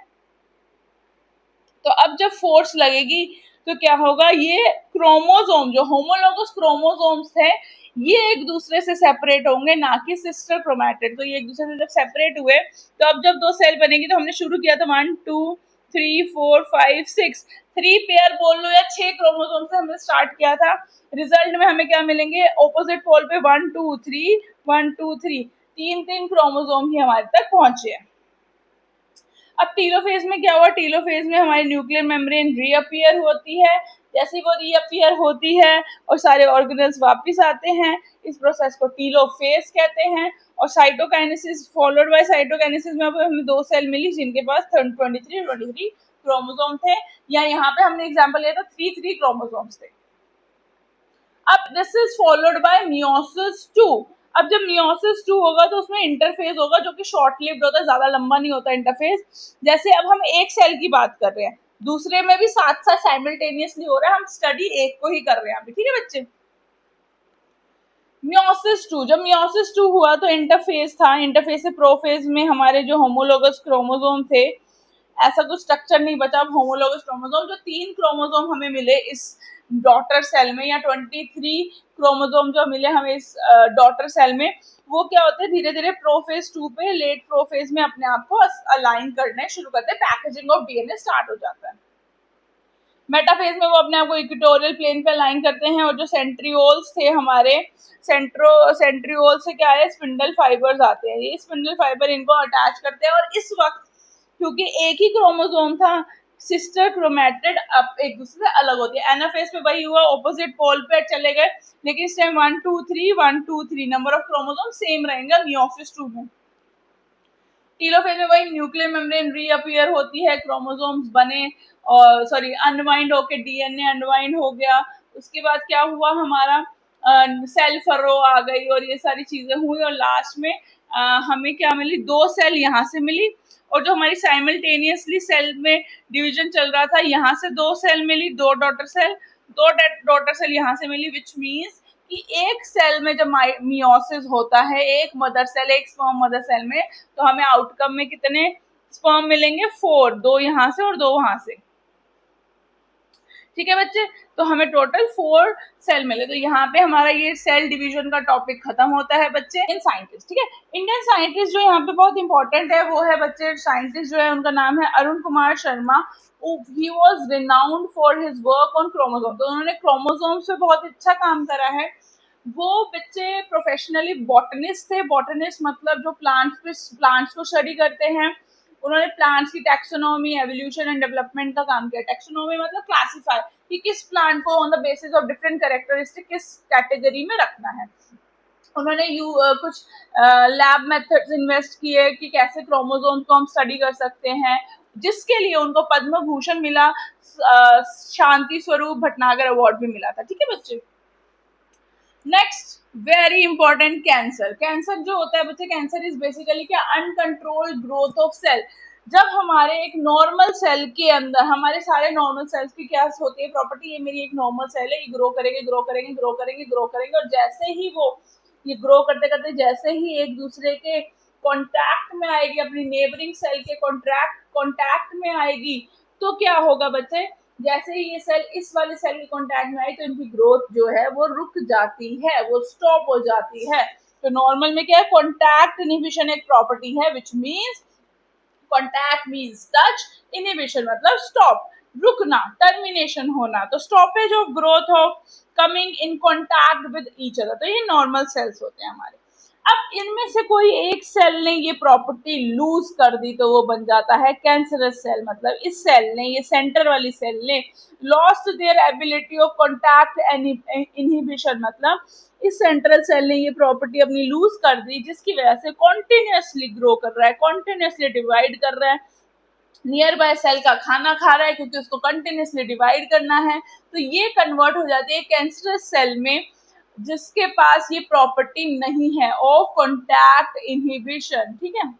तो अब जब फोर्स लगेगी तो क्या होगा, ये क्रोमोसोम जो होमोलोगस क्रोमोसोम्स थे ये एक दूसरे से सेपरेट होंगे, ना कि सिस्टर क्रोमैटिड। तो ये एक दूसरे से जब सेपरेट हुए तो अब जब दो सेल बनेगी, तो हमने शुरू किया था 1 2 3 4 5 6 3 पेयर बोल लो या 6 क्रोमोसोम से हमने स्टार्ट किया था। रिजल्ट में हमें क्या मिलेंगे, ऑपोजिट पोल पे 1 2 3 1 2 3 तीन क्रोमोसोम ही हमारे तक पहुंचे हैं। अब टीलोफेज में क्या हुआ, टीलोफेज में हमारी न्यूक्लियर मेम्ब्रेन रीअपियर होती है। जैसे वो रीअपियर होती है और सारे ऑर्गेनेल्स वापस आते हैं, इस प्रोसेस को टीलोफेज कहते हैं। और साइटोकाइनेसिस फॉलोड बाय साइटोकाइनेसिस में अब हमें दो सेल मिली जिनके पास 23 क्रोमोसोम थे, या यहाँ पे हमने एग्जांपल लिया था 3 क्रोमोसोम्स थे। अब this is followed by meiosis 2। अब जब मियोसिस 2 होगा तो उसमें इंटरफेज होगा जो कि शॉर्ट लिव्ड होता है, ज्यादा लंबा नहीं होता इंटरफेज। जैसे अब हम एक सेल की बात कर रहे हैं, दूसरे में भी साथ साथ साइमल्टेनियसली हो रहा है, हम स्टडी एक को ही कर रहे हैं अभी, ठीक है बच्चे। मियोसिस 2, जब मियोसिस 2 हुआ तो इंटरफेज था, इंटरफेज से प्रोफेज में हमारे जो होमोलोगस क्रोमोसोम थे, ऐसा कुछ स्ट्रक्चर नहीं बचा। अब होमोलोगस क्रोमोसोम, जो 3 क्रोमोसोम हमें मिले इस डॉटर सेल में, या 23 क्रोमोसोम जो मिले हमें इस डॉटर सेल में, वो क्या होते हैं, धीरे धीरे प्रोफेज 2 पे, लेट प्रोफेज में अपने आप को अलाइन करने शुरू करते हैं, पैकेजिंग ऑफ डीएनए स्टार्ट हो जाता है। मेटाफेज में वो अपने आप को इक्वेटोरियल प्लेन पे अलाइन करते हैं, और जो सेंट्रियोल्स थे हमारे, सेंट्रियोल से क्या है, स्पिंडल फाइबर्स आते हैं, ये स्पिंडल फाइबर इनको अटैच करते हैं। और इस वक्त क्योंकि एक ही क्रोमोसोम था, सिस्टर क्रोमेटिड अब एक दूसरे से अलग होती है। एनाफेज में वही हुआ, ऑपोजिट पोल पे चले गए, लेकिन इस time 1 2 3 1 2 3 number of chromosome same रहेंगे मियोसिस 2 में। टीलोफेज में वही न्यूक्लियर मेम्ब्रेन रीअपीयर होती है, क्रोमोसोम्स बने और सॉरी अनवाइंड होके डीएनए अनवाइंड हो गया। उसके बाद क्या हुआ, हमारा सेल फरो आ गई और ये सारी चीजें हुई, और लास्ट में हमें क्या मिली, 2 सेल यहाँ से मिली, और जो हमारी साइमल्टेनियसली सेल में डिवीजन चल रहा था, यहाँ से 2 सेल मिली, 2 डॉटर सेल, 2 डॉटर सेल यहाँ से मिली, विच मीन्स कि एक सेल में जब मियोसिस होता है, एक मदर सेल, एक स्पर्म मदर सेल में, तो हमें आउटकम में कितने स्पर्म मिलेंगे, 4, 2 यहाँ से और 2 वहां से, ठीक है बच्चे। तो हमें टोटल 4 सेल मिले। तो यहाँ पे हमारा ये सेल डिवीजन का टॉपिक खत्म होता है बच्चे। इंडियन साइंटिस्ट, ठीक है, इंडियन साइंटिस्ट जो यहाँ पे बहुत इंपॉर्टेंट है वो है बच्चे, साइंटिस्ट जो है उनका नाम है Arun Kumar Sharma. He was renowned for his work on chromosome, तो उन्होंने क्रोमोसोम्स पे बहुत अच्छा काम करा है। वो बच्चे प्रोफेशनली बॉटनिस्ट थे, बॉटनिस्ट मतलब जो प्लांट्स को स्टडी करते हैं। उन्होंने प्लांट्स की टैक्सोनॉमी, एवोल्यूशन एंड डेवलपमेंट का काम किया। टैक्सोनॉमी मतलब क्लासिफाई, कि किस प्लांट को on the basis of different characteristic किस कैटेगरी में रखना है। उन्होंने कुछ लैब मेथड्स इन्वेस्ट किए कि कैसे क्रोमोसोम्स को हम स्टडी कर सकते हैं, जिसके लिए उनको पद्म भूषण मिला, शांति स्वरूप भटनागर अवार्ड भी मिला था, ठीक है बच्चे। Next very important, cancer. Cancer जो होता है बच्चे, कैंसर इज बेसिकली क्या, अनकंट्रोल्ड ग्रोथ ऑफ सेल। जब हमारे एक नॉर्मल सेल के अंदर, हमारे सारे नॉर्मल सेल्स की क्या होती है प्रॉपर्टी, ये मेरी एक नॉर्मल सेल है, ये ग्रो करेंगे ग्रो करेंगे ग्रो करेंगे ग्रो करेंगे, और जैसे ही वो ये ग्रो करते करते जैसे ही एक दूसरे के कॉन्टैक्ट में आएगी, अपनी नेबरिंग सेल के कॉन्टैक्ट में आएगी, तो क्या होगा बच्चे, जैसे ही ये सेल इस वाले सेल के कॉन्टैक्ट में आई तो इनकी ग्रोथ जो है वो रुक जाती है, वो स्टॉप हो जाती है। तो नॉर्मल में क्या है, कॉन्टैक्ट इनहिबिशन एक प्रॉपर्टी है, which means contact means touch, inhibition मतलब स्टॉप, रुकना, टर्मिनेशन होना। तो stoppage of growth of coming in contact with each other, तो ये नॉर्मल सेल्स होते हैं हमारे। अब इनमें से कोई एक सेल ने ये प्रॉपर्टी लूज कर दी तो वो बन जाता है कैंसरस सेल। मतलब इस सेल ने, ये सेंटर वाली सेल ने lost their ability of contact inhibition, मतलब इस सेंट्रल सेल ने ये प्रॉपर्टी अपनी लूज कर दी, जिसकी वजह से कॉन्टिन्यूसली ग्रो कर रहा है, कॉन्टिन्यूसली डिवाइड कर रहा है, नियर बाय सेल का खाना खा रहा है क्योंकि उसको कंटिन्यूसली डिवाइड करना है। तो ये कन्वर्ट हो जाती है कैंसरस सेल में, जिसके पास ये प्रॉपर्टी नहीं है ऑफ कॉन्टैक्ट इनहिबिशन, ठीक है।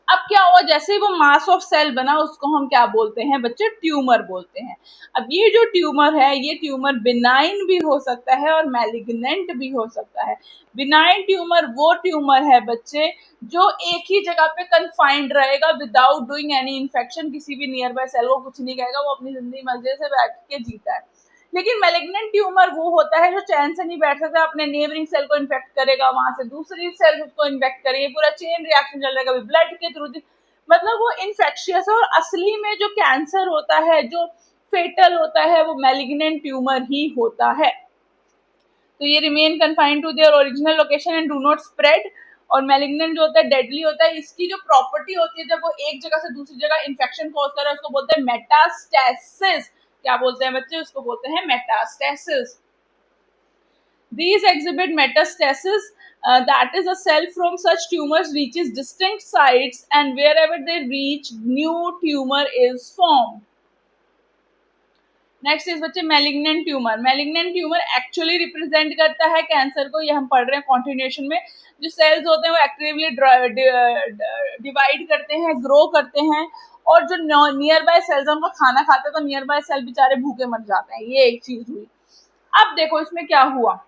अब क्या हुआ, जैसे ही वो मास ऑफ सेल बना उसको हम क्या बोलते हैं बच्चे, ट्यूमर बोलते हैं। अब ये जो ट्यूमर है, ये ट्यूमर बिनाइन भी हो सकता है और मैलिग्नेंट भी हो सकता है। बिनाइन ट्यूमर वो ट्यूमर है बच्चे जो एक ही जगह पे कन्फाइंड रहेगा विदाउट डूइंग एनी इन्फेक्शन, किसी भी नियर बाय सेल को कुछ नहीं कहेगा, वो अपनी जिंदगी मजे से बैठ के जीता है। लेकिन मैलिग्नेंट ट्यूमर वो होता है जो चैन से नहीं बैठ सकता, अपने नेबरिंग सेल को इन्फेक्ट करेगा, वहां से दूसरी सेल उसको इन्फेक्ट करेगी, पूरा चेन रिएक्शन चल रहेगा ब्लड के थ्रू, मतलब वो इन्फेक्शियस है। और असली में जो कैंसर होता है, जो फेटल होता है, वो मैलिग्नेंट ट्यूमर ही होता है। तो ये remain confined to their original location and do not spread. और मैलिग्नेंट जो होता है डेडली होता है। इसकी जो प्रॉपर्टी होती है, जब वो एक जगह से दूसरी जगह इन्फेक्शन कॉज कर रहा है, उसको बोलते हैं मेटास्टेसिस। क्या बोलते हैं बच्चे, उसको बोलते हैं metastasis. These exhibit metastasis, that is, a cell from such tumors reaches distinct sites, and wherever they reach, new tumor is formed. Next is बच्चे malignant tumour. Malignant tumour actually represent करता है कैंसर को, ये हम पढ़ रहे हैं continuation में। जो सेल्स होते हैं वो एक्टिवली डिवाइड करते हैं, ग्रो करते हैं, और जो नियर बाय सेल्स उनका खाना खाते हैं तो नियर बाय सेल बेचारे भूखे मर जाते हैं। ये एक चीज हुई। अब देखो इसमें क्या हुआ।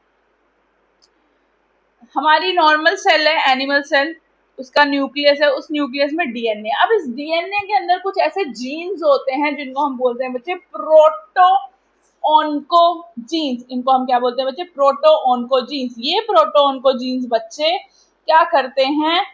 हमारी नॉर्मल सेल है, एनिमल सेल, उसका न्यूक्लियस है, उस न्यूक्लियस में डीएनए। अब इस डीएनए के अंदर कुछ ऐसे जीन्स होते हैं जिनको हम बोलते हैं बच्चे प्रोटो ऑन्कोजीन्स। इनको हम क्या बोलते हैं बच्चे? Proto oncogenes. ये प्रोटो ऑन्कोजीन्स बच्चे क्या करते हैं?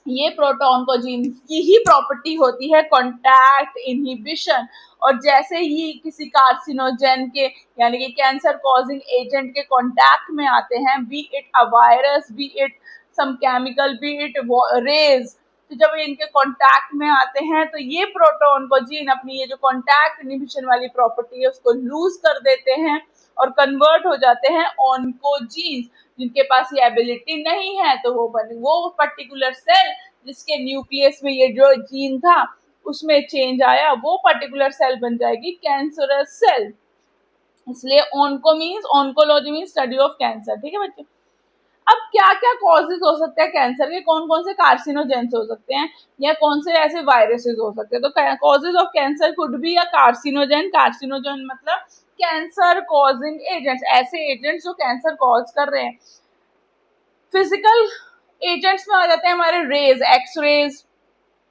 ये प्रोटो ऑन्कोजीन की ही प्रॉपर्टी होती है कॉन्टैक्ट इनहिबिशन। और जैसे ही किसी कार्सिनोजेन के यानी कि कैंसर कॉजिंग एजेंट के कॉन्टैक्ट में आते हैं, be it a virus, be it some chemical, be it rays, तो जब इनके कॉन्टैक्ट में आते हैं तो ये प्रोटो ऑन्कोजीन अपनी ये जो कॉन्टैक्ट इनहिबिशन वाली प्रॉपर्टी है उसको लूज कर देते हैं और कन्वर्ट हो जाते हैं ऑन्कोजीन्स। जिनके पास ये एबिलिटी नहीं है तो वो पर्टिकुलर सेल जिसके न्यूक्लियस में ये जो जीन था उसमें चेंज आया, वो पर्टिकुलर सेल बन जाएगी कैंसरस सेल। इसलिए onco means, oncology means study of cancer. ठीक है बच्चे। अब क्या क्या कॉजेज हो सकते हैं कैंसर के? कौन कौन से कार्सिनोजेंस हो सकते हैं या कौन से ऐसे वायरसेस हो सकते हैं? तो causes of cancer could be या कार्सिनोजेन। कार्सिनोजेन मतलब कैंसर कॉजिंग एजेंट्स, ऐसे एजेंट्स जो कैंसर कॉज कर रहे हैं। फिजिकल एजेंट्स में आ जाते हैं हमारे रेज, एक्स रेज,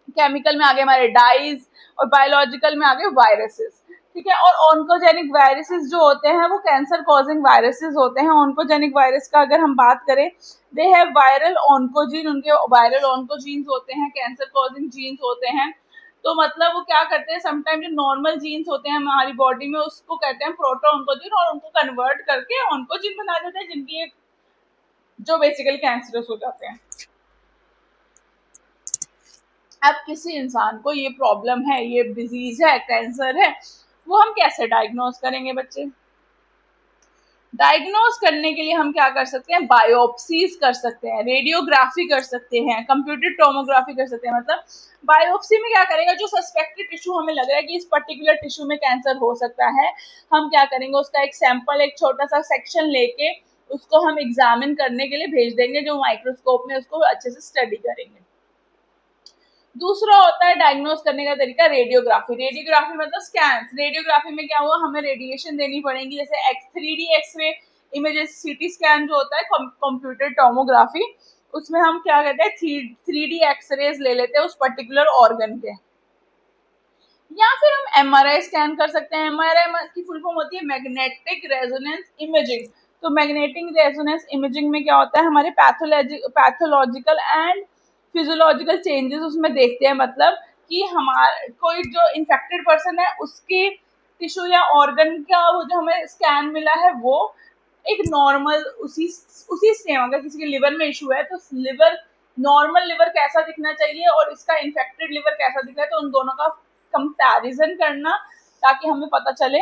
केमिकल में आ गए हमारे डाइज, और बायोलॉजिकल में आ गए वायरसेस। ठीक है। और ऑन्कोजेनिक वायरसेस जो होते हैं वो कैंसर कॉजिंग वायरसेस होते हैं। ऑन्कोजेनिक वायरस का अगर हम बात करें, दे हैव वायरल ऑन्कोजीन, उनके वायरल ऑन्कोजीन्स होते हैं, कैंसर कॉजिंग जीन्स होते हैं। तो मतलब वो क्या करते हैं, समटाइम जो नॉर्मल जीन्स होते हैं हमारी बॉडी में उसको कहते हैं प्रोटो ऑन्कोजीन, और उनको कन्वर्ट करके ऑन्कोजीन बना देते हैं जिनकी जो बेसिकली कैंसरस हो जाते हैं। अब किसी इंसान को ये प्रॉब्लम है, ये डिजीज है, कैंसर है, वो हम कैसे डायग्नोज करेंगे बच्चे? डायग्नोज करने के लिए हम क्या कर सकते हैं? बायोप्सीज कर सकते हैं, रेडियोग्राफी कर सकते हैं, कंप्यूटर टोमोग्राफी कर सकते हैं। मतलब बायोप्सी में क्या करेगा, जो सस्पेक्टेड टिश्यू हमें लग रहा है कि इस पर्टिकुलर टिश्यू में कैंसर हो सकता है, हम क्या करेंगे, उसका एक सैंपल, एक छोटा सा सेक्शन लेके उसको हम एग्जामिन करने के लिए भेज देंगे, जो माइक्रोस्कोप में उसको अच्छे से स्टडी करेंगे। दूसरा होता है डायग्नोज करने का तरीका रेडियोग्राफी। रेडियोग्राफी मतलब स्कैन। रेडियोग्राफी में क्या हुआ, हमें रेडिएशन देनी पड़ेगी, जैसे 3D x ray images, CT scan जो होता है, कंप्यूटर टोमोग्राफी, उसमें हम क्या करते हैं 3D एक्सरेज ले लेते हैं उस पर्टिकुलर ऑर्गन के। या फिर हम MRI स्कैन कर सकते हैं। MRI की फुल फॉर्म होती है मैग्नेटिक रेजोनेंस इमेजिंग। तो मैग्नेटिक रेजोनेंस इमेजिंग में क्या होता है, हमारे पैथोलॉजिकल एंड फिजियोलॉजिकल चेंजेस उसमें देखते हैं। मतलब कि हमारा कोई जो इन्फेक्टेड पर्सन है उसकी टिश्यू या ऑर्गन का वो जो हमें स्कैन मिला है वो एक नॉर्मल उसी सेम, अगर किसी के लिवर में इशू है तो लिवर, नॉर्मल लिवर कैसा दिखना चाहिए और इसका इन्फेक्टेड लिवर कैसा दिख रहा है, तो उन दोनों का कंपैरिजन करना ताकि हमें पता चले।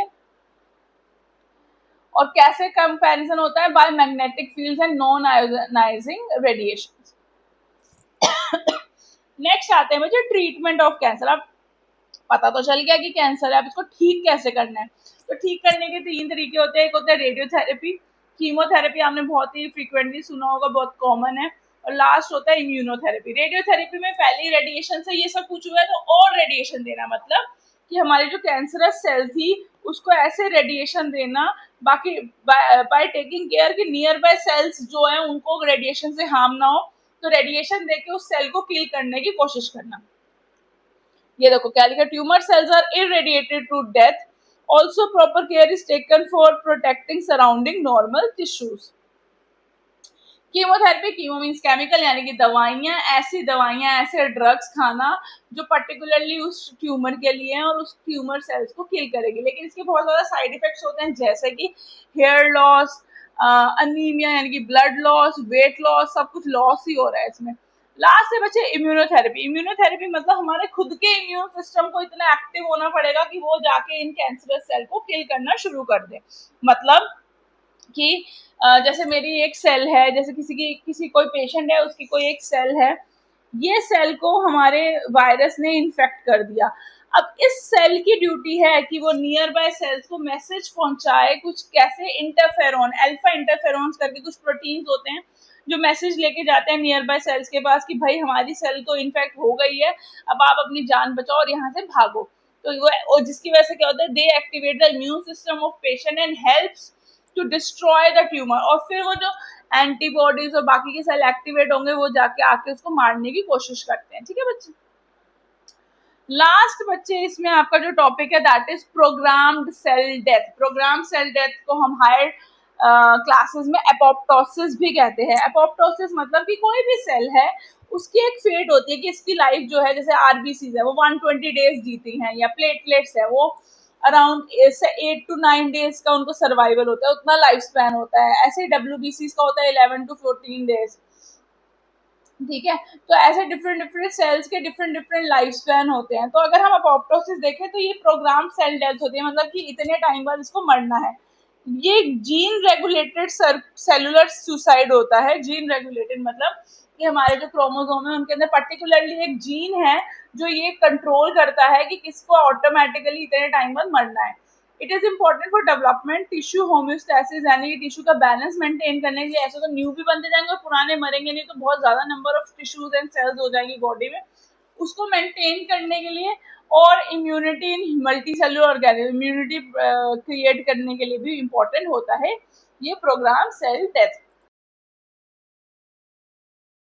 और कैसे कंपैरिजन होता है? By magnetic fields and non ionising radiation. Next आते हैं मुझे ट्रीटमेंट ऑफ कैंसर। अब पता तो चल गया कि कैंसर है, अब इसको ठीक कैसे करना है। तो ठीक करने के 3 तरीके होते हैं। एक होता है रेडियोथेरेपी, कीमोथेरेपी आपने बहुत ही फ्रीक्वेंटली सुना होगा, बहुत कॉमन है। और लास्ट होता है इम्यूनोथेरेपी। रेडियोथेरेपी में पहले रेडिएशन से ये सब कुछ हुआ है तो और रेडिएशन देना, मतलब कि हमारी जो कैंसरस सेल थी उसको ऐसे रेडिएशन देना, बाकी बाय टेकिंग केयर कि नियर बाय सेल्स जो है उनको रेडिएशन से हार्म ना हो, तो रेडिएशन देके उस सेल को किल करने की कोशिश करना। ये देखो क्या लिखा, tumour cells are irradiated to death, also proper care is taken for protecting surrounding normal tissues. Chemotherapy, chemo means chemical, यानी कि दवाइयाँ, ऐसे ड्रग्स खाना जो पर्टिकुलरली उस ट्यूमर के लिए हैं और उस ट्यूमर सेल्स को किल करेगी। लेकिन इसके बहुत ज़्यादा साइड इफेक्ट्स होते हैं, जैसे कि हेयर लॉस, अनीमिया यानी कि ब्लड लॉस, वेट लॉस, सब कुछ लॉस ही हो रहा है इसमें। लास्ट है बच्चे इम्यूनोथेरेपी। इम्यूनोथेरेपी मतलब हमारे खुद के इम्यून सिस्टम को इतना एक्टिव होना पड़ेगा कि वो जाके इन कैंसरस सेल को किल करना शुरू कर दे। मतलब कि जैसे मेरी एक सेल है, जैसे किसी कोई पेशेंट है, उसकी कोई एक सेल है, ये सेल को हमारे वायरस ने इन्फेक्ट कर दिया। अब इस सेल की ड्यूटी है कि वो नियर बाय सेल्स को मैसेज पहुंचाए, कुछ कैसे, इंटरफेरोन, अल्फा इंटरफेरोन्स करके कुछ प्रोटीन्स होते हैं जो मैसेज लेके जाते हैं नियर बाय सेल्स के पास कि भाई हमारी सेल तो इन्फेक्ट हो गई है, अब आप अपनी जान बचाओ और यहाँ से भागो। तो वो जिसकी वजह से क्या होता है, they activate the immune system of patient and helps to destroy the tumour, और फिर वो जो एंटीबॉडीज और बाकी के सेल एक्टिवेट होंगे वो जाके आके उसको मारने की कोशिश करते हैं। ठीक है बच्चे, लास्ट बच्चे इसमें आपका जो टॉपिक है that is programmed cell death. Program cell death को हम हायर क्लासेस में एपोप्टोसिस भी कहते हैं। एपोप्टोसिस मतलब कि कोई भी सेल है उसकी एक फेट होती है कि इसकी लाइफ जो है, जैसे आरबीसी है वो 120 डेज जीती हैं, या प्लेटलेट्स है वो अराउंड 8 to 9 डेज का उनको सर्वाइवल होता है, उतना लाइफ स्पैन होता है। ऐसे डब्ल्यूबीसी का होता है 11 to 14 डेज। ठीक है, तो ऐसे डिफरेंट डिफरेंट सेल्स के डिफरेंट डिफरेंट लाइफ स्पैन होते हैं। तो अगर हम अपोप्टोसिस देखें तो ये प्रोग्राम सेल डेथ होती है, मतलब कि इतने टाइम बाद इसको मरना है। ये जीन रेगुलेटेड सेलुलर सुसाइड होता है। जीन रेगुलेटेड मतलब कि हमारे जो क्रोमोसोम है उनके अंदर पर्टिकुलरली एक जीन है जो ये कंट्रोल करता है कि किसको ऑटोमेटिकली इतने टाइम बाद मरना है। It is important for development tissue homeostasis, यानी कि टिश्यू का बैलेंस मेंटेन करने के लिए। ऐसे तो न्यू भी बनते जाएंगे और पुराने मरेंगे नहीं, तो बहुत ज्यादा number of tissues and cells हो जाएंगी बॉडी में, उसको मेंटेन करने के लिए, और immunity in multicellular organism, immunity create करने के लिए भी इम्पोर्टेंट होता है ये प्रोग्राम सेल डेथ।